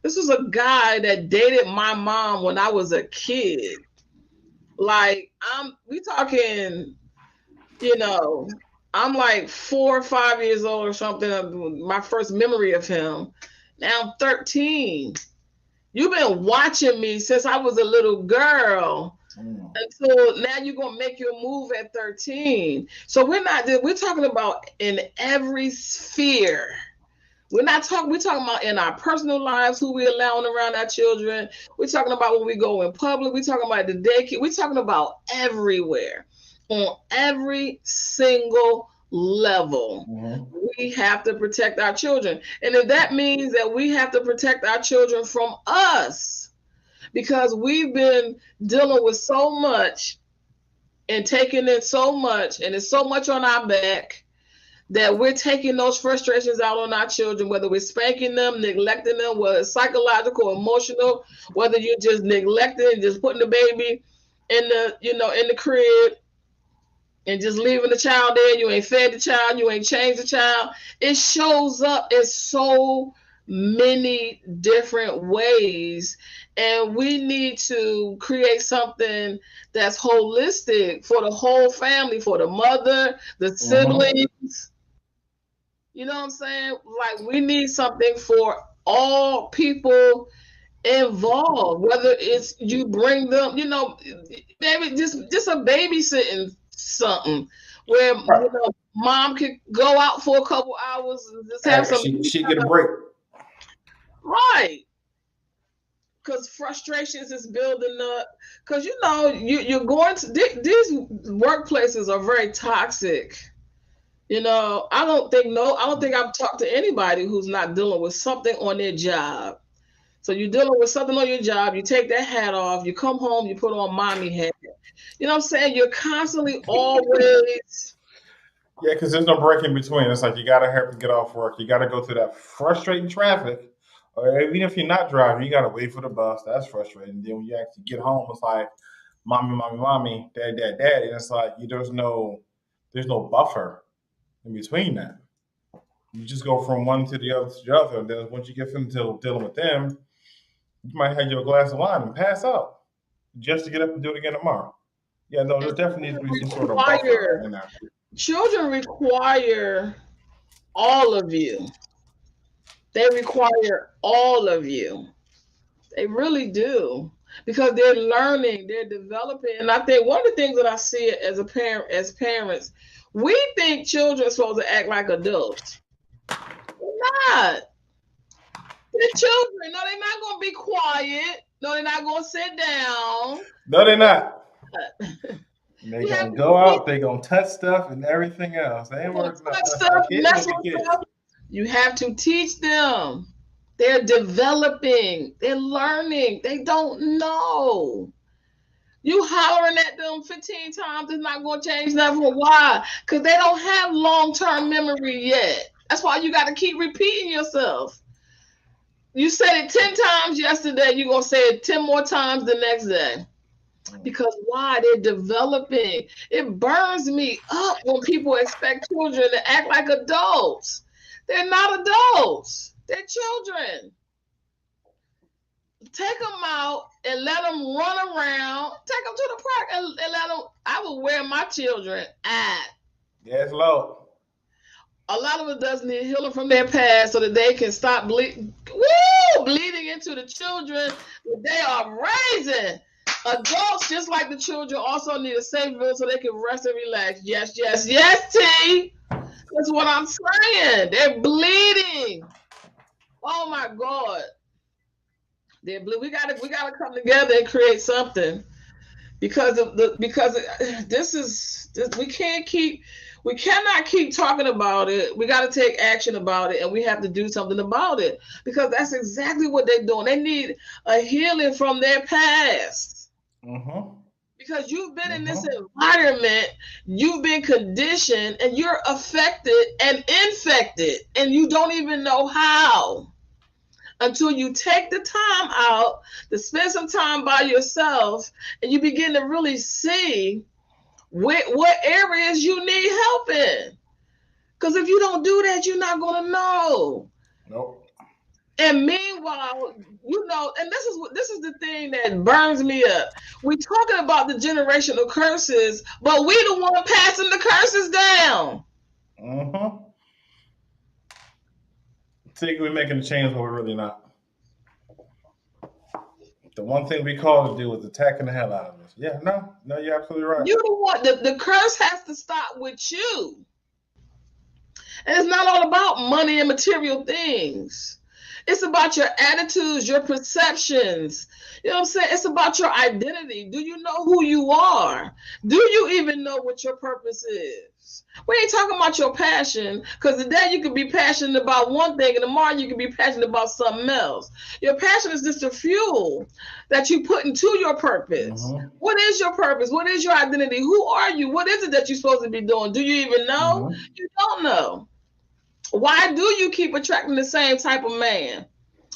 this was a guy that dated my mom when I was a kid. Like, we talking, you know, I'm like 4 or 5 years old or something. My first memory of him. Now I'm 13. You've been watching me since I was a little girl. And so now you're gonna make your move at 13. So we're talking about in every sphere. We're talking about in our personal lives, who we're allowing around our children. We're talking about when we go in public. We're talking about the daycare. We're talking about everywhere, on every single level. We have to protect our children. And if that means that we have to protect our children from us, because we've been dealing with so much and taking in so much, and it's so much on our back, that we're taking those frustrations out on our children, whether we're spanking them, neglecting them, whether it's psychological, emotional, whether you're just neglecting and just putting the baby in the crib and just leaving the child there. You ain't fed the child, you ain't changed the child. It shows up in so many different ways. And we need to create something that's holistic for the whole family, for the mother, the siblings. You know what I'm saying? Like, we need something for all people involved, whether it's you bring them, maybe just a babysitting something where mom could go out for a couple hours and just have some. She get a break. Right. Because frustrations is building up. Because you're going to these workplaces are very toxic. I don't think I've talked to anybody who's not dealing with something on their job. So you're dealing with something on your job, you take that hat off, you come home, you put on mommy hat. You know what I'm saying? You're constantly always. Yeah, because there's no break in between. It's like you got to hurry to get off work. You got to go through that frustrating traffic. Or even if you're not driving, you got to wait for the bus. That's frustrating. Then when you actually get home, it's like, mommy, daddy. And it's like, there's no buffer in between that. You just go from one to the other. And then once you get into dealing with them, you might have your glass of wine and pass out just to get up and do it again tomorrow. Yeah, no, there definitely needs to be some sort of buffer in that. Children require all of you. They require all of you. They really do. Because they're learning, they're developing. And I think one of the things that I see as parents, we think children are supposed to act like adults. They're not. They're children. No, they're not going to be quiet. No, they're not going to sit down. No, they're not. They're going to go out. They're going to touch stuff and everything else. They ain't working stuff. You have to teach them. They're developing. They're learning. They don't know. You hollering at them 15 times is not going to change nothing. Why? Because they don't have long-term memory yet. That's why you got to keep repeating yourself. You said it 10 times yesterday. You're going to say it 10 more times the next day. Because why? They're developing. It burns me up when people expect children to act like adults. They're not adults. They're children. Take them out and let them run around. Take them to the park and let them. I will wear my children at. Yes, Lord. A lot of it does need healing from their past so that they can stop bleeding into the children that they are raising. Adults, just like the children, also need a safe zone so they can rest and relax. Yes, T. That's what I'm saying. They're bleeding. Oh my God. They're bleeding. We gotta come together and create something because we cannot keep talking about it. We got to take action about it, and we have to do something about it because that's exactly what they're doing. They need a healing from their past. Because you've been in this environment, you've been conditioned, and you're affected and infected, and you don't even know how until you take the time out to spend some time by yourself, and you begin to really see what areas you need help in. Because if you don't do that, you're not going to know. Nope. And meanwhile, and this is the thing that burns me up. We're talking about the generational curses, but we the one passing the curses down. Mm-hmm. Think we're making a change, but we're really not. The one thing we called to do was attacking the hell out of us. Yeah, no, you're absolutely right. You don't want the curse has to stop with you. And it's not all about money and material things. It's about your attitudes, your perceptions. You know what I'm saying? It's about your identity. Do you know who you are? Do you even know what your purpose is? We ain't talking about your passion, because today you could be passionate about one thing and tomorrow you can be passionate about something else. Your passion is just a fuel that you put into your purpose. Mm-hmm. What is your purpose? What is your identity? Who are you? What is it that you're supposed to be doing? Do you even know? Mm-hmm. You don't know. Why do you keep attracting the same type of man?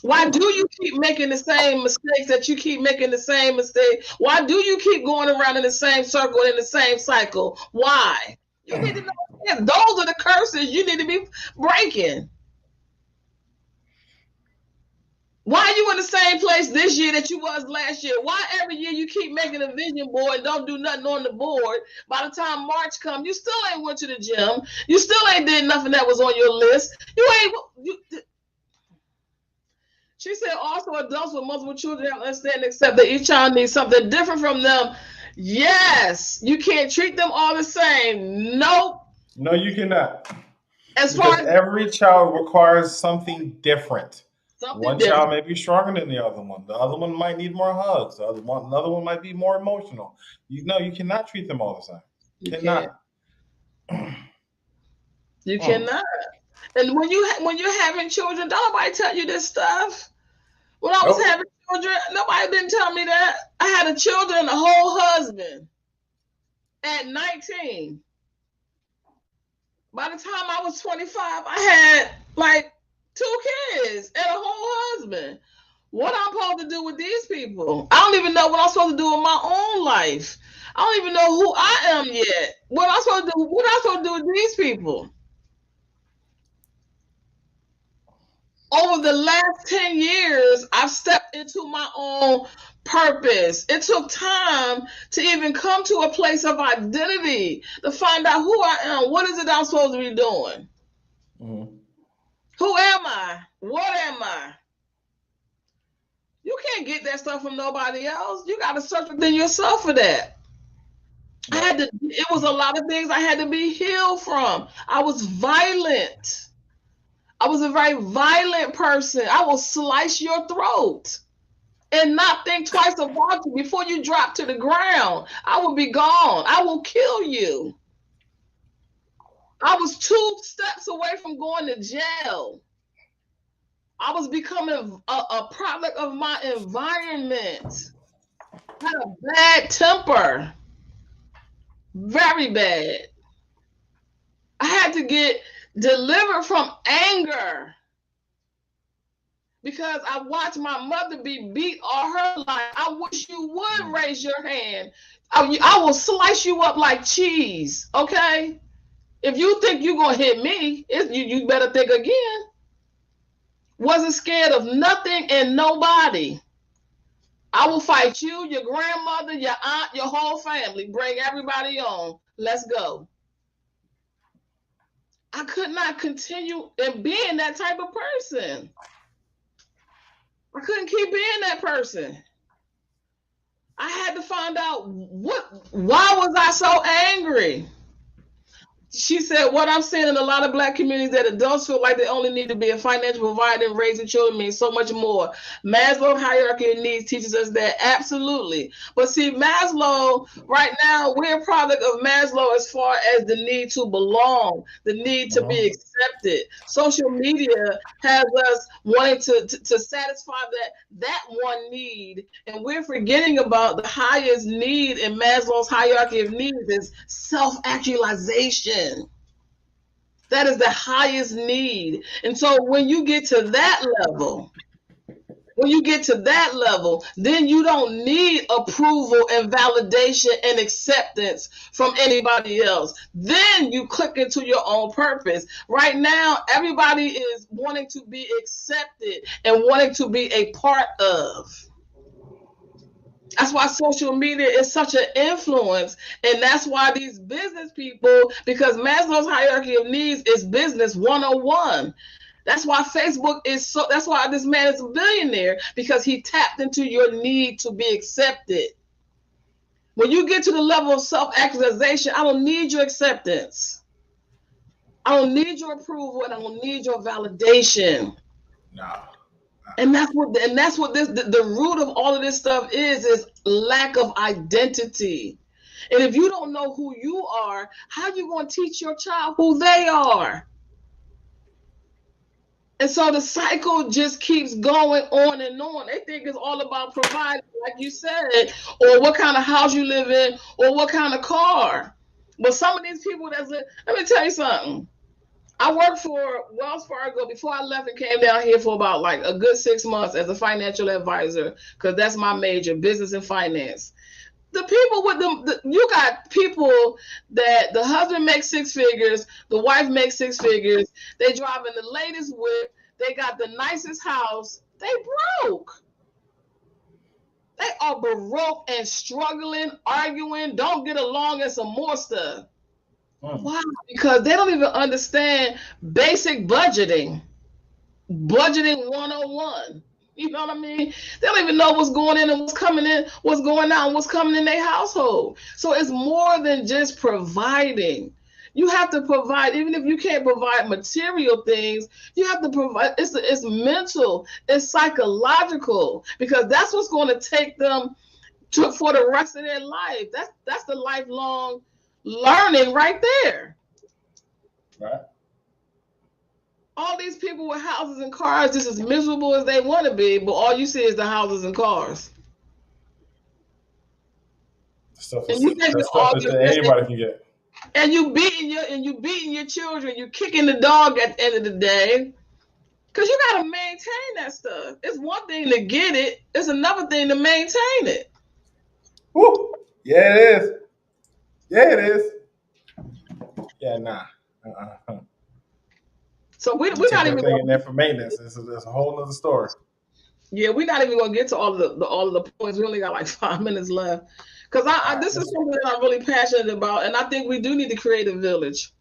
Why do you keep making the same mistakes that you keep making the same mistake? Why do you keep going around in the same circle, in the same cycle? Why? You need to know. Those are the curses you need to be breaking. Why are you in the same place this year that you was last year? Why every year you keep making a vision board and don't do nothing on the board? By the time March comes, you still ain't went to the gym. You still ain't did nothing that was on your list. She said also adults with multiple children don't understand and accept that each child needs something different from them. Yes, you can't treat them all the same. Nope. No, you cannot. As far as every child requires something different. One different. child may be stronger than the other one. The other one might need more hugs. Another one might be more emotional. You cannot treat them all the same. You cannot. You cannot. And when you're having children, don't nobody tell you this stuff. When I was having children, nobody didn't tell me that. I had a children and a whole husband at 19. By the time I was 25, I had like 2 kids and a whole husband. What I'm supposed to do with these people? I don't even know what I'm supposed to do with my own life. I don't even know who I am yet. What am I supposed to do with these people? Over the last 10 years, I've stepped into my own purpose. It took time to even come to a place of identity, to find out who I am. What is it I'm supposed to be doing? Mm-hmm. Who am I? What am I? You can't get that stuff from nobody else. You got to search within yourself for that. It was a lot of things I had to be healed from. I was violent. I was a very violent person. I will slice your throat and not think twice about you before you drop to the ground. I will be gone. I will kill you. I was 2 steps away from going to jail. I was becoming a product of my environment. I had a bad temper. Very bad. I had to get delivered from anger because I watched my mother be beat all her life. I wish you would raise your hand. I will slice you up like cheese, okay? If you think you're going to hit me, you better think again. Wasn't scared of nothing and nobody. I will fight you, your grandmother, your aunt, your whole family. Bring everybody on. Let's go. I could not continue in being that type of person. I couldn't keep being that person. I had to find out why was I so angry? She said, what I'm seeing in a lot of Black communities that adults feel like they only need to be a financial provider and raising children means so much more. Maslow hierarchy of needs teaches us that absolutely. But see, Maslow, right now, we're a product of Maslow as far as the need to belong, the need to be accepted. Social media has us wanting to satisfy that one need, and we're forgetting about the highest need in Maslow's hierarchy of needs is self-actualization. That is the highest need. And so when you get to that level, When you get to that level, then you don't need approval and validation and acceptance from anybody else. Then you click into your own purpose. Right now, everybody is wanting to be accepted and wanting to be a part of. That's why social media is such an influence. And that's why these business people, because Maslow's hierarchy of needs is business 101. That's why Facebook is so, that's why this man is a billionaire, because he tapped into your need to be accepted. When you get to the level of self-actualization, I don't need your acceptance. I don't need your approval, and I don't need your validation. No. And that's what this the root of all of this stuff is lack of identity. And if you don't know who you are, how are you going to teach your child who they are? And so the cycle just keeps going on and on. They think it's all about providing, like you said, or what kind of house you live in, or what kind of car. But some of these people let me tell you something. I worked for Wells Fargo before I left and came down here for about like a good 6 months as a financial advisor, because that's my major, business and finance. The people with you got people that the husband makes 6 figures, the wife makes 6 figures, they driving the latest whip, they got the nicest house, they broke. They are baroque and struggling, arguing, don't get along, and some more stuff. Why? Because they don't even understand basic budgeting. Budgeting 101. You know what I mean? They don't even know what's going in and what's coming in, what's going out, and what's coming in their household. So it's more than just providing. You have to provide, even if you can't provide material things, you have to provide, it's mental, it's psychological, because that's what's going to take them for the rest of their life. That's the lifelong learning right there. Right. All these people with houses and cars just as miserable as they want to be, but all you see is the houses and cars. Stuff that anybody can get. And you beating your children, you kicking the dog at the end of the day, because you got to maintain that stuff. It's one thing to get it; it's another thing to maintain it. Woo. Yeah, it is. Yeah, it is. Yeah, nah. So we're not even going there for maintenance. It's a whole other story. Yeah, we're not even going to get to all of the points. We only got like 5 minutes left, because this is something that I'm really passionate about, and I think we do need to create a village.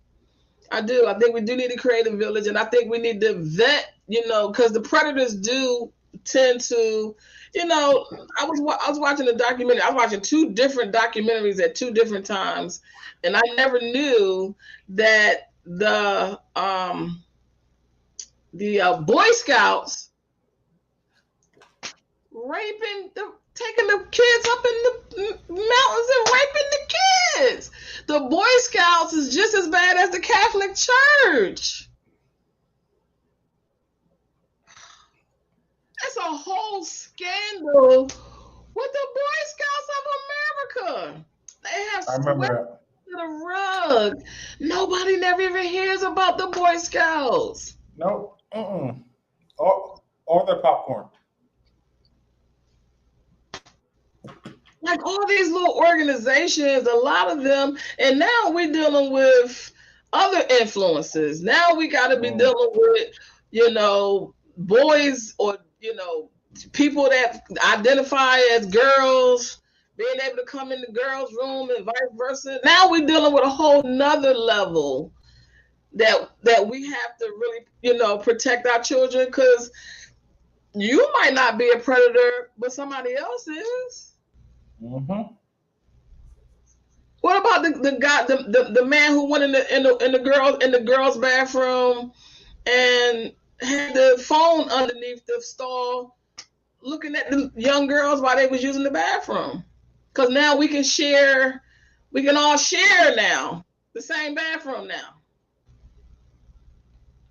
I do. I think we do need to create a village, and I think we need to vet. Because the predators do tend to. I was watching a documentary. I was watching 2 different documentaries at 2 different times, and I never knew that the Boy Scouts taking the kids up in the mountains and raping the kids. The Boy Scouts is just as bad as the Catholic Church. It's a whole scandal with the Boy Scouts of America. They have swept to the rug. Nobody never even hears about the Boy Scouts. No. Or their popcorn. Like all these little organizations, a lot of them, and now we're dealing with other influences. Now we got to be dealing with, boys or, people that identify as girls, being able to come in the girls' room and vice versa. Now we're dealing with a whole nother level that we have to really, protect our children, because you might not be a predator, but somebody else is. Mm-hmm. What about the guy, the man who went in the girls' bathroom and had the phone underneath the stall, looking at the young girls while they was using the bathroom? Because now we can all share now the same bathroom now.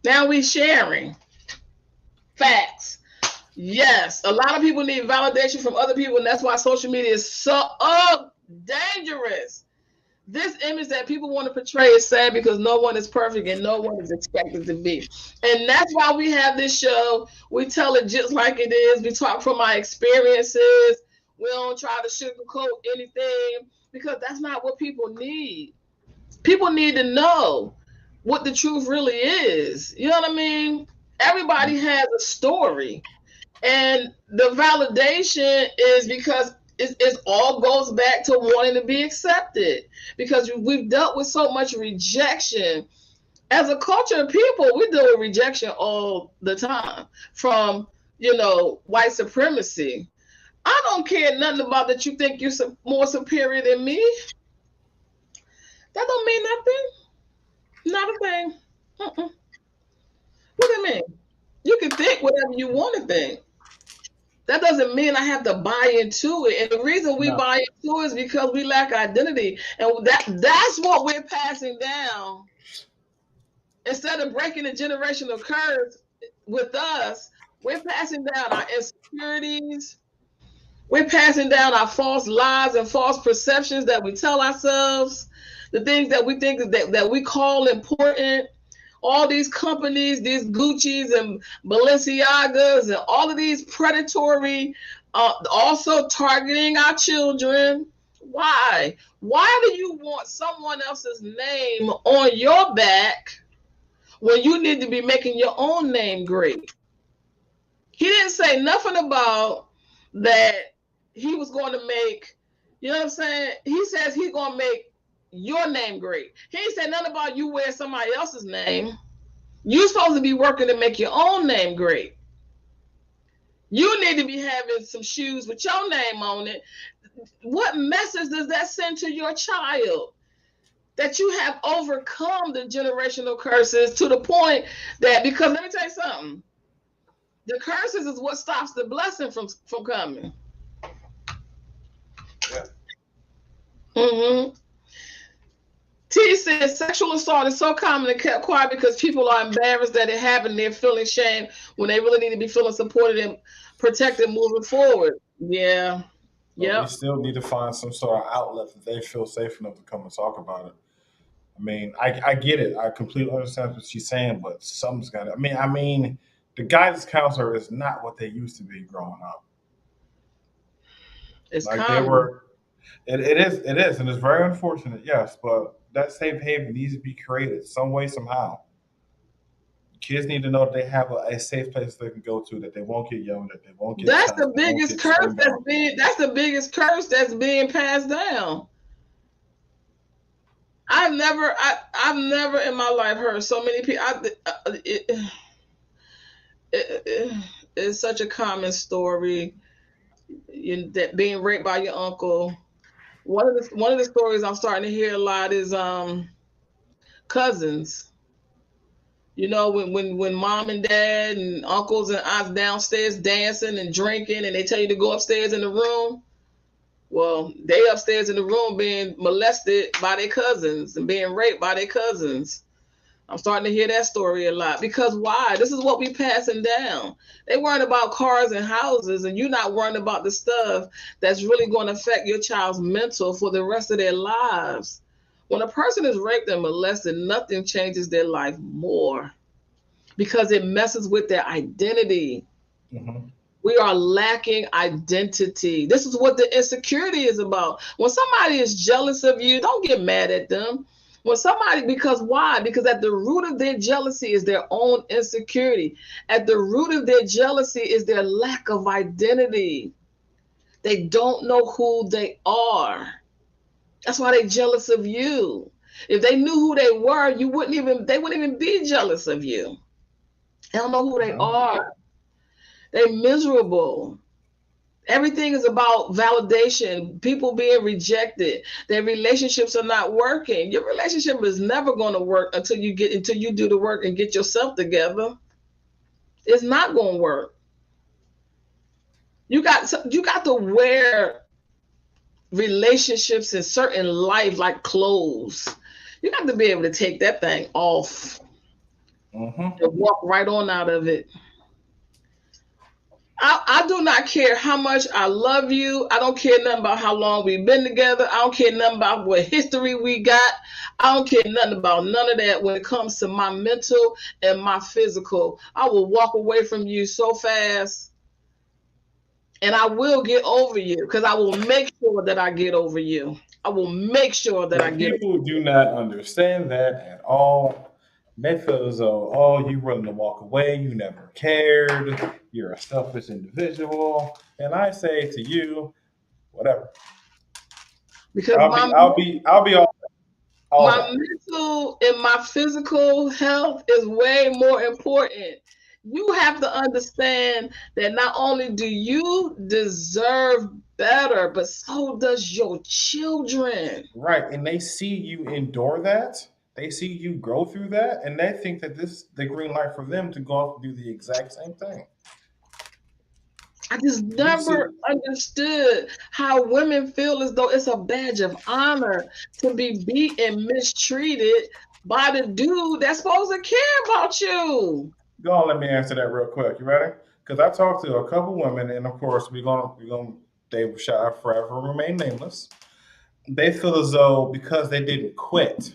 Now we sharing facts. Yes, a lot of people need validation from other people, and that's why social media is so dangerous. this image that people want to portray is sad because no one is perfect and no one is expected to be. And that's why we have this show. We tell it just like it is. We talk from our experiences. We don't try to sugarcoat anything because that's not what people need. People need to know what the truth really is. You know what I mean? Everybody has a story. And the validation is because it all goes back to wanting to be accepted because we've dealt with so much rejection. As a culture of people, we deal with rejection all the time from, white supremacy. I don't care nothing about that you think you're more superior than me. That don't mean nothing. Not a thing. What do you mean? You can think whatever you want to think. That doesn't mean I have to buy into it. And the reason we buy into it is because we lack identity. And that's what we're passing down. Instead of breaking the generational curse with us, we're passing down our insecurities. We're passing down our false lies and false perceptions that we tell ourselves, the things that we think that we call important. All these companies, these Gucci's and Balenciagas and all of these predatory, also targeting our children. Why? Why do you want someone else's name on your back when you need to be making your own name great? He didn't say nothing about that he was going to make, you know what I'm saying? He says he's going to make your name great. He ain't said nothing about you wear somebody else's name. You're supposed to be working to make your own name great. You need to be having some shoes with your name on it. What message does that send to your child? That you have overcome the generational curses to the point that, because let me tell you something, the curses is what stops the blessing from coming. Yeah. Mm-hmm. T says sexual assault is so common and kept quiet because people are embarrassed that it happened. They're feeling shame when they really need to be feeling supported and protected moving forward. Yeah. Yeah. We still need to find some sort of outlet that they feel safe enough to come and talk about it. I mean, I get it. I completely understand what she's saying, but something's got to. I mean, the guidance counselor is not what they used to be growing up. It's like common. They were. It is, and it's very unfortunate, yes, but that safe haven needs to be created some way, somehow. Kids need to know that they have a safe place they can go to, that they won't get yelled at, they won't get. That's the biggest curse that's the biggest curse that's being passed down. I've never in my life heard so many people. It's such a common story. That being raped by your uncle. One of the stories I'm starting to hear a lot is cousins. When mom and dad and uncles and aunts downstairs dancing and drinking, and they tell you to go upstairs in the room. Well, they upstairs in the room being molested by their cousins and being raped by their cousins. I'm starting to hear that story a lot. Because why? This is what we passing down. They worrying about cars and houses, and you're not worrying about the stuff that's really going to affect your child's mental for the rest of their lives. When a person is raped and molested, nothing changes their life more because it messes with their identity. Mm-hmm. We are lacking identity. This is what the insecurity is about. When somebody is jealous of you, don't get mad at them. Because why? Because at the root of their jealousy is their own insecurity. At the root of their jealousy is their lack of identity. They don't know who they are. That's why they're jealous of you. If they knew who they were, they wouldn't even be jealous of you. They don't know who they are. They're miserable. Everything is about validation, people being rejected. Their relationships are not working. Your relationship is never going to work until you do the work and get yourself together. It's not going to work. You got to wear relationships in certain life like clothes. You got to be able to take that thing off and walk right on out of it. I do not care how much I love you. I don't care nothing about how long we've been together. I don't care nothing about what history we got. I don't care nothing about none of that when it comes to my mental and my physical. I will walk away from you so fast, and I will get over you because I will make sure that I get over you. I will make sure that I And get over people do not understand that at all. They feel as though, oh, you willing to walk away, you never cared, you're a selfish individual. And I say to you, whatever. because I'll be all my that. mental and my physical health is way more important. You have to understand that not only do you deserve better, but so does your children. Right. And they see you endure that. They see you go through that, and they think that this the green light for them to go off and do the exact same thing. I just You see, never understood how women feel as though it's a badge of honor to be beat and mistreated by the dude that's supposed to care about you. go on, let me answer that real quick. You ready? Because I talked to a couple women, and of course we're gonna they shall forever remain nameless. They feel as though because they didn't quit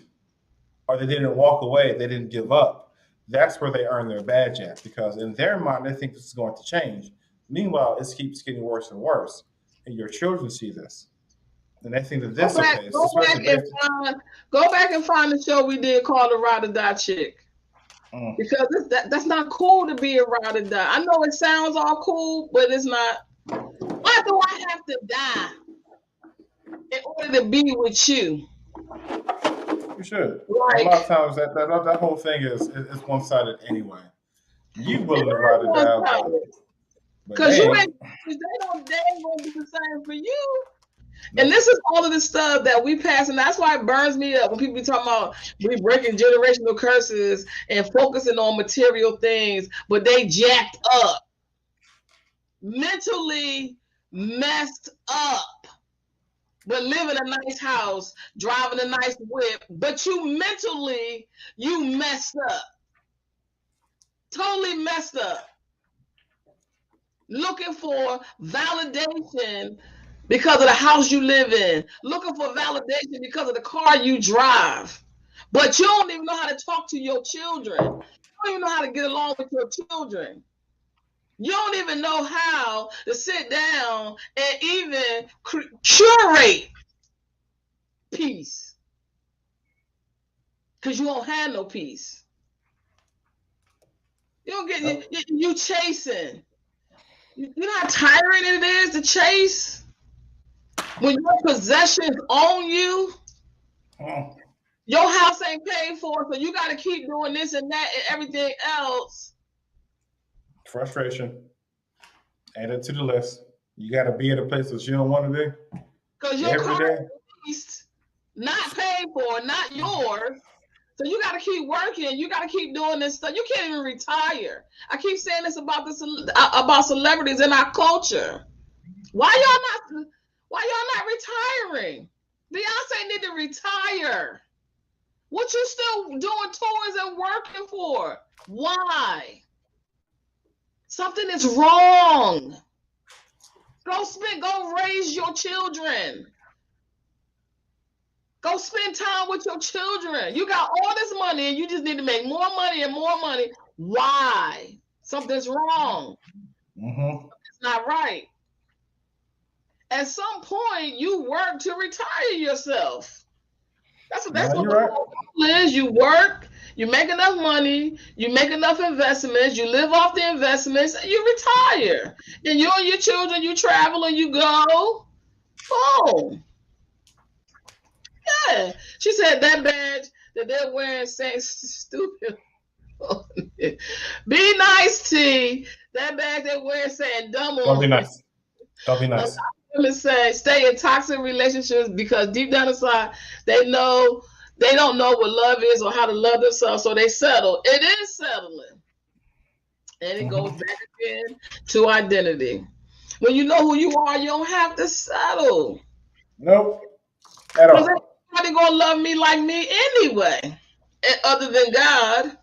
or they didn't walk away, they didn't give up. That's where they earn their badge at. Because in their mind, they think this is going to change. Meanwhile, it keeps getting worse and worse, and your children see this, and they think that Go this back, okay, go especially back and based. find, go back and find the show we did called "The Ride or Die Chick," Mm, because that's not cool to be a ride or die. I know it sounds all cool, but it's not. Why do I have to die in order to be with you? you should. And a lot of Like, times that whole thing is one sided anyway. You it willing to is ride it one down, sided. but Cause they you ain't. ain't, they ain't gonna do the same for you. And Nope. this is all of the stuff that we pass, and that's why it burns me up when people be talking about we breaking generational curses and focusing on material things, but they jacked up, mentally messed up, but live in a nice house, driving a nice whip, but you messed up, totally messed up, looking for validation because of the house you live in, looking for validation because of the car you drive. But you don't even know how to talk to your children. You don't even know how to get along with your children. You don't even know how to sit down and even curate peace because you don't have no peace. You don't get Nope. you chasing. You know how tiring it is to chase when your possessions own you. Mm. Your house ain't paid for, so you got to keep doing this and that and everything else. Frustration. Add it to the list. You got to be at a place that you don't want to Because be your every car day. is leased, not paid for, not yours. So you got to keep working. You got to keep doing this stuff. You can't even retire. I keep saying this about celebrities in our culture. Why y'all not retiring? Beyonce need to retire. What you still doing tours and working for? Why? Something is wrong. Go raise your children. Go spend time with your children. You got all this money and you just need to make more money and more money. Why? Something's wrong. Mm-hmm. It's not right. At some point, you work to retire yourself. That's No, what you're the right. whole goal is. You work, you make enough money, you make enough investments, you live off the investments, and you retire. And you and your children, you travel and you go. Oh, yeah. She said that badge that they're wearing saying stupid. Be nice, T. That badge they're wearing saying dumb Don't be on it. nice. Don't be A lot nice. of women say stay in toxic relationships because deep down inside they don't know what love is or how to love themselves, so they settle. It is settling. And it goes Mm-hmm. back again to identity. When you know who you are, you don't have to settle. Nope. At Because all. everybody gonna love me like me anyway. Other than God.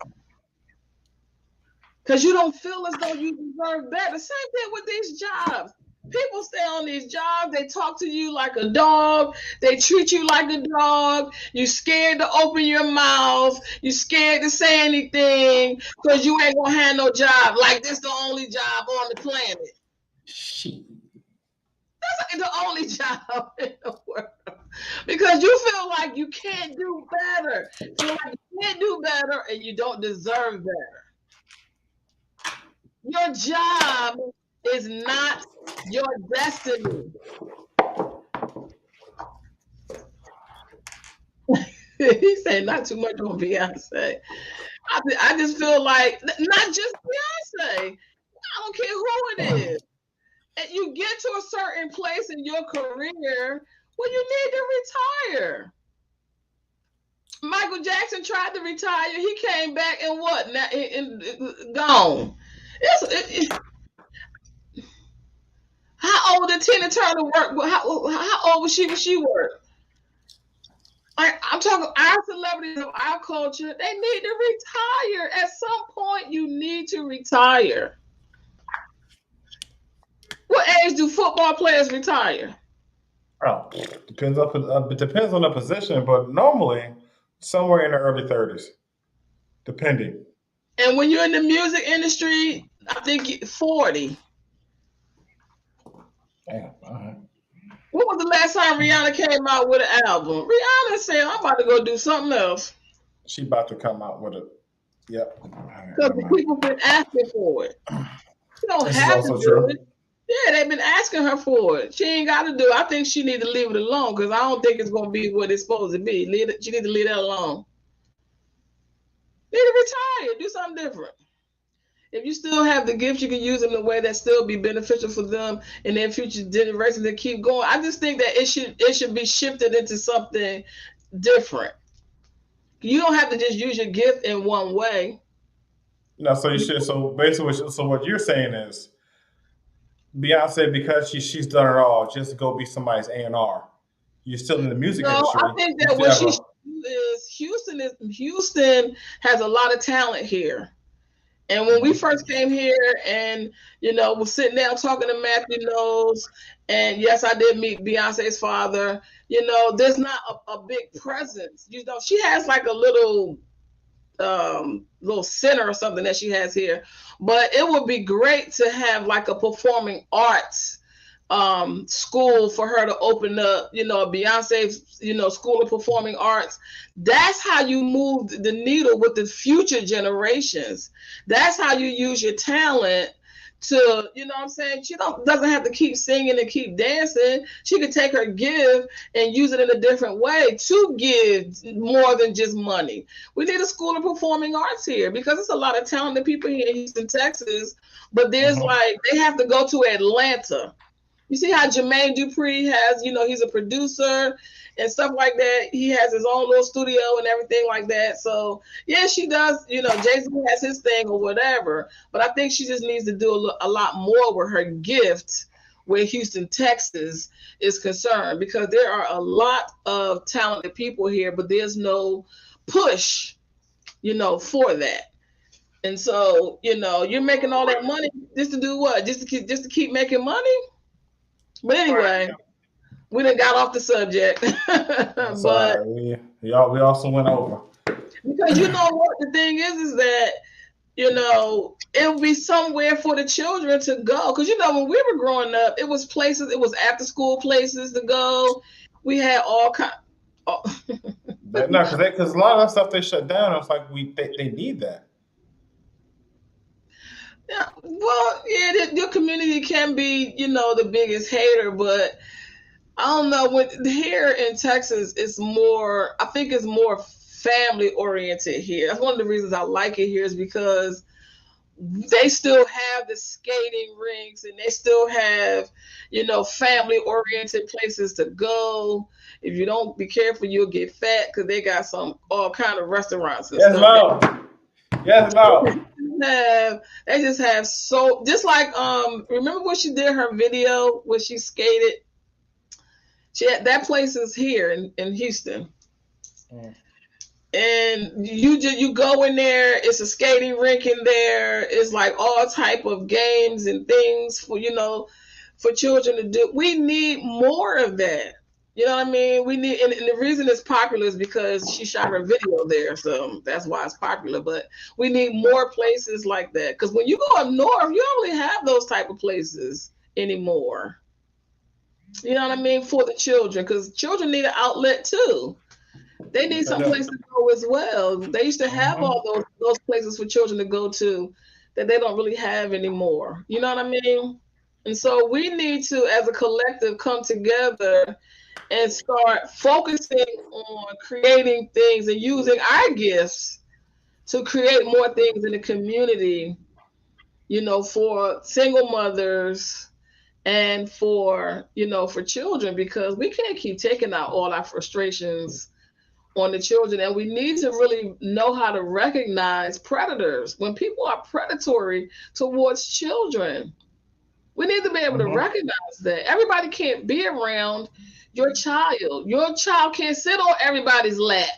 because you don't feel as though you deserve better. Same thing with these jobs. People stay on these jobs, they talk to you like a dog, they treat you like a dog, you scared to open your mouth, you scared to say anything because you ain't gonna have no job. Like this the only job on the planet. Shit. That's the only job in the world. Because you feel like you can't do better. Feel like you can't do better and you don't deserve better. Your job is not your destiny. He said not too much on Beyonce. I just feel like not just Beyonce. I don't care who it is. And you get to a certain place in your career where you need to retire. Michael Jackson tried to retire. He came back and what? Now, gone. How old did Tina Turner work? How old was she when she worked? I'm talking our celebrities of our culture. They need to retire. At some point, you need to retire. What age do football players retire? Oh, depends on the position, but normally somewhere in the early 30s, depending. And when you're in the music industry, I think 40. Damn, all right. When was the last time Rihanna came out with an album? Rihanna said, I'm about to go do something else. She about to come out with it. Yep. Because the people been asking for it. She don't have to do it. Yeah, they've been asking her for it. She ain't got to do it. I think she need to leave it alone because I don't think it's going to be what it's supposed to be. She need to leave that alone. Need to retire. Do something different. If you still have the gifts, you can use them in a way that still be beneficial for them and their future generations that keep going. I just think that it should be shifted into something different. You don't have to just use your gift in one way. No, so you should. So basically, so what you're saying is, Beyonce, because she's done it all, just go be somebody's A&R. You're still in the music industry. I think that what she is Houston has a lot of talent here. And when we first came here and, was sitting down talking to Matthew Knowles, and yes, I did meet Beyonce's father, there's not a big presence. She has like a little center or something that she has here. But it would be great to have like a performing arts school for her to open up, Beyonce's, School of Performing Arts. That's how you move the needle with the future generations. That's how you use your talent to, what I'm saying? She doesn't have to keep singing and keep dancing. She could take her gift and use it in a different way to give more than just money. We need a School of Performing Arts here because there's a lot of talented people here in Houston, Texas, but there's they have to go to Atlanta. You see how Jermaine Dupri has, he's a producer and stuff like that. He has his own little studio and everything like that. So, yeah, she does, Jay-Z has his thing or whatever. But I think she just needs to do a lot more with her gift where Houston, Texas is concerned because there are a lot of talented people here, but there's no push, for that. And so, you're making all that money just to do what? Just to keep making money? But anyway, we done got off the subject. But we also went over. Because you know what the thing is that, it would be somewhere for the children to go. Because, when we were growing up, it was places, it was after school places to go. We had all kinds. No, because a lot of that stuff they shut down. It's like they need that. Yeah, well, yeah, your community can be, the biggest hater, but I don't know. Here in Texas, I think it's more family oriented here. That's one of the reasons I like it here is because they still have the skating rinks and they still have, family oriented places to go. If you don't be careful, you'll get fat because they got all kind of restaurants and stuff. Yes, no. They just have just like remember when she did her video when she skated? That place is here in Houston. And you go in there, it's a skating rink in there, it's like all type of games and things for for children to do. We need more of that. You know what I mean? We need, and the reason it's popular is because she shot her video there, so that's why it's popular. But we need more places like that, because when you go up north, you don't really have those type of places anymore. You know what I mean? For the children, because children need an outlet too. They need some place to go as well. They used to have all those places for children to go to that they don't really have anymore. You know what I mean? And so we need to, as a collective, come together and start focusing on creating things and using our gifts to create more things in the community, for single mothers and for children, because we can't keep taking out all our frustrations on the children. And we need to really know how to recognize predators when people are predatory towards children. We need to be able to recognize that. Everybody can't be around your child. Your child can't sit on everybody's lap.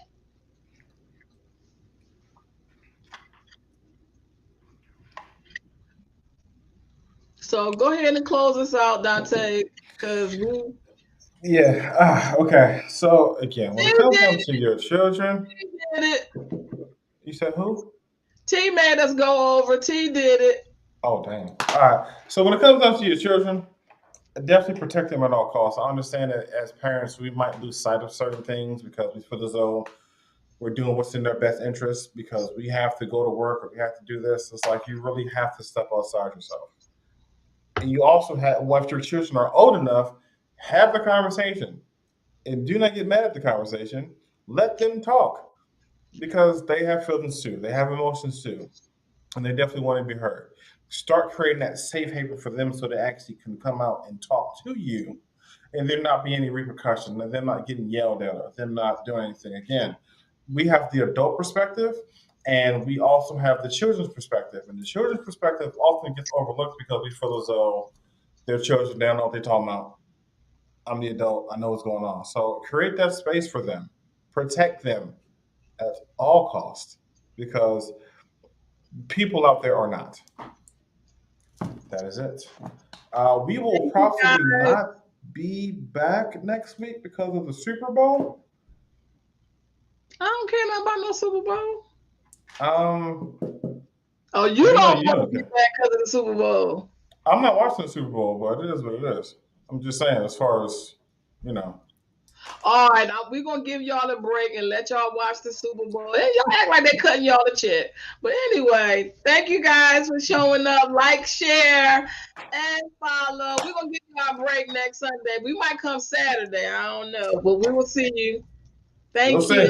So go ahead and close us out, Dante, because we Yeah. Okay. So again, when it comes down did to your children, it. you said who? T made us go over. T did it. Oh, dang. All right. So when it comes down to your children, definitely protect them at all costs. I understand that as parents, we might lose sight of certain things because we feel as though we're doing what's in their best interest because we have to go to work or we have to do this. It's like you really have to step outside yourself. And you also have, once your children are old enough, have the conversation and do not get mad at the conversation. Let them talk because they have feelings too. They have emotions too. And they definitely want to be heard. Start creating that safe haven for them so they actually can come out and talk to you and there not be any repercussions and them not getting yelled at or them not doing anything. Again, we have the adult perspective and we also have the children's perspective. And the children's perspective often gets overlooked because we feel as though their children, they don't know what they're talking about. I'm the adult, I know what's going on. So create that space for them, protect them at all costs because people out there are not. That is it. We will Thank you, probably guys. not be back next week because of the Super Bowl. I don't care nothing about no Super Bowl. Um, Oh, you you know, don't you want know, to be back because of the Super Bowl. I'm not watching the Super Bowl, but it is what it is. I'm just saying, as far as you know, All right, now we're gonna give y'all a break and let y'all watch the Super Bowl. And y'all act like they're cutting y'all the check. But anyway, thank you guys for showing up. Like, share, and follow. We're gonna give y'all a break next Sunday. We might come Saturday. I don't know, but we will see you. we'll Thank see. you.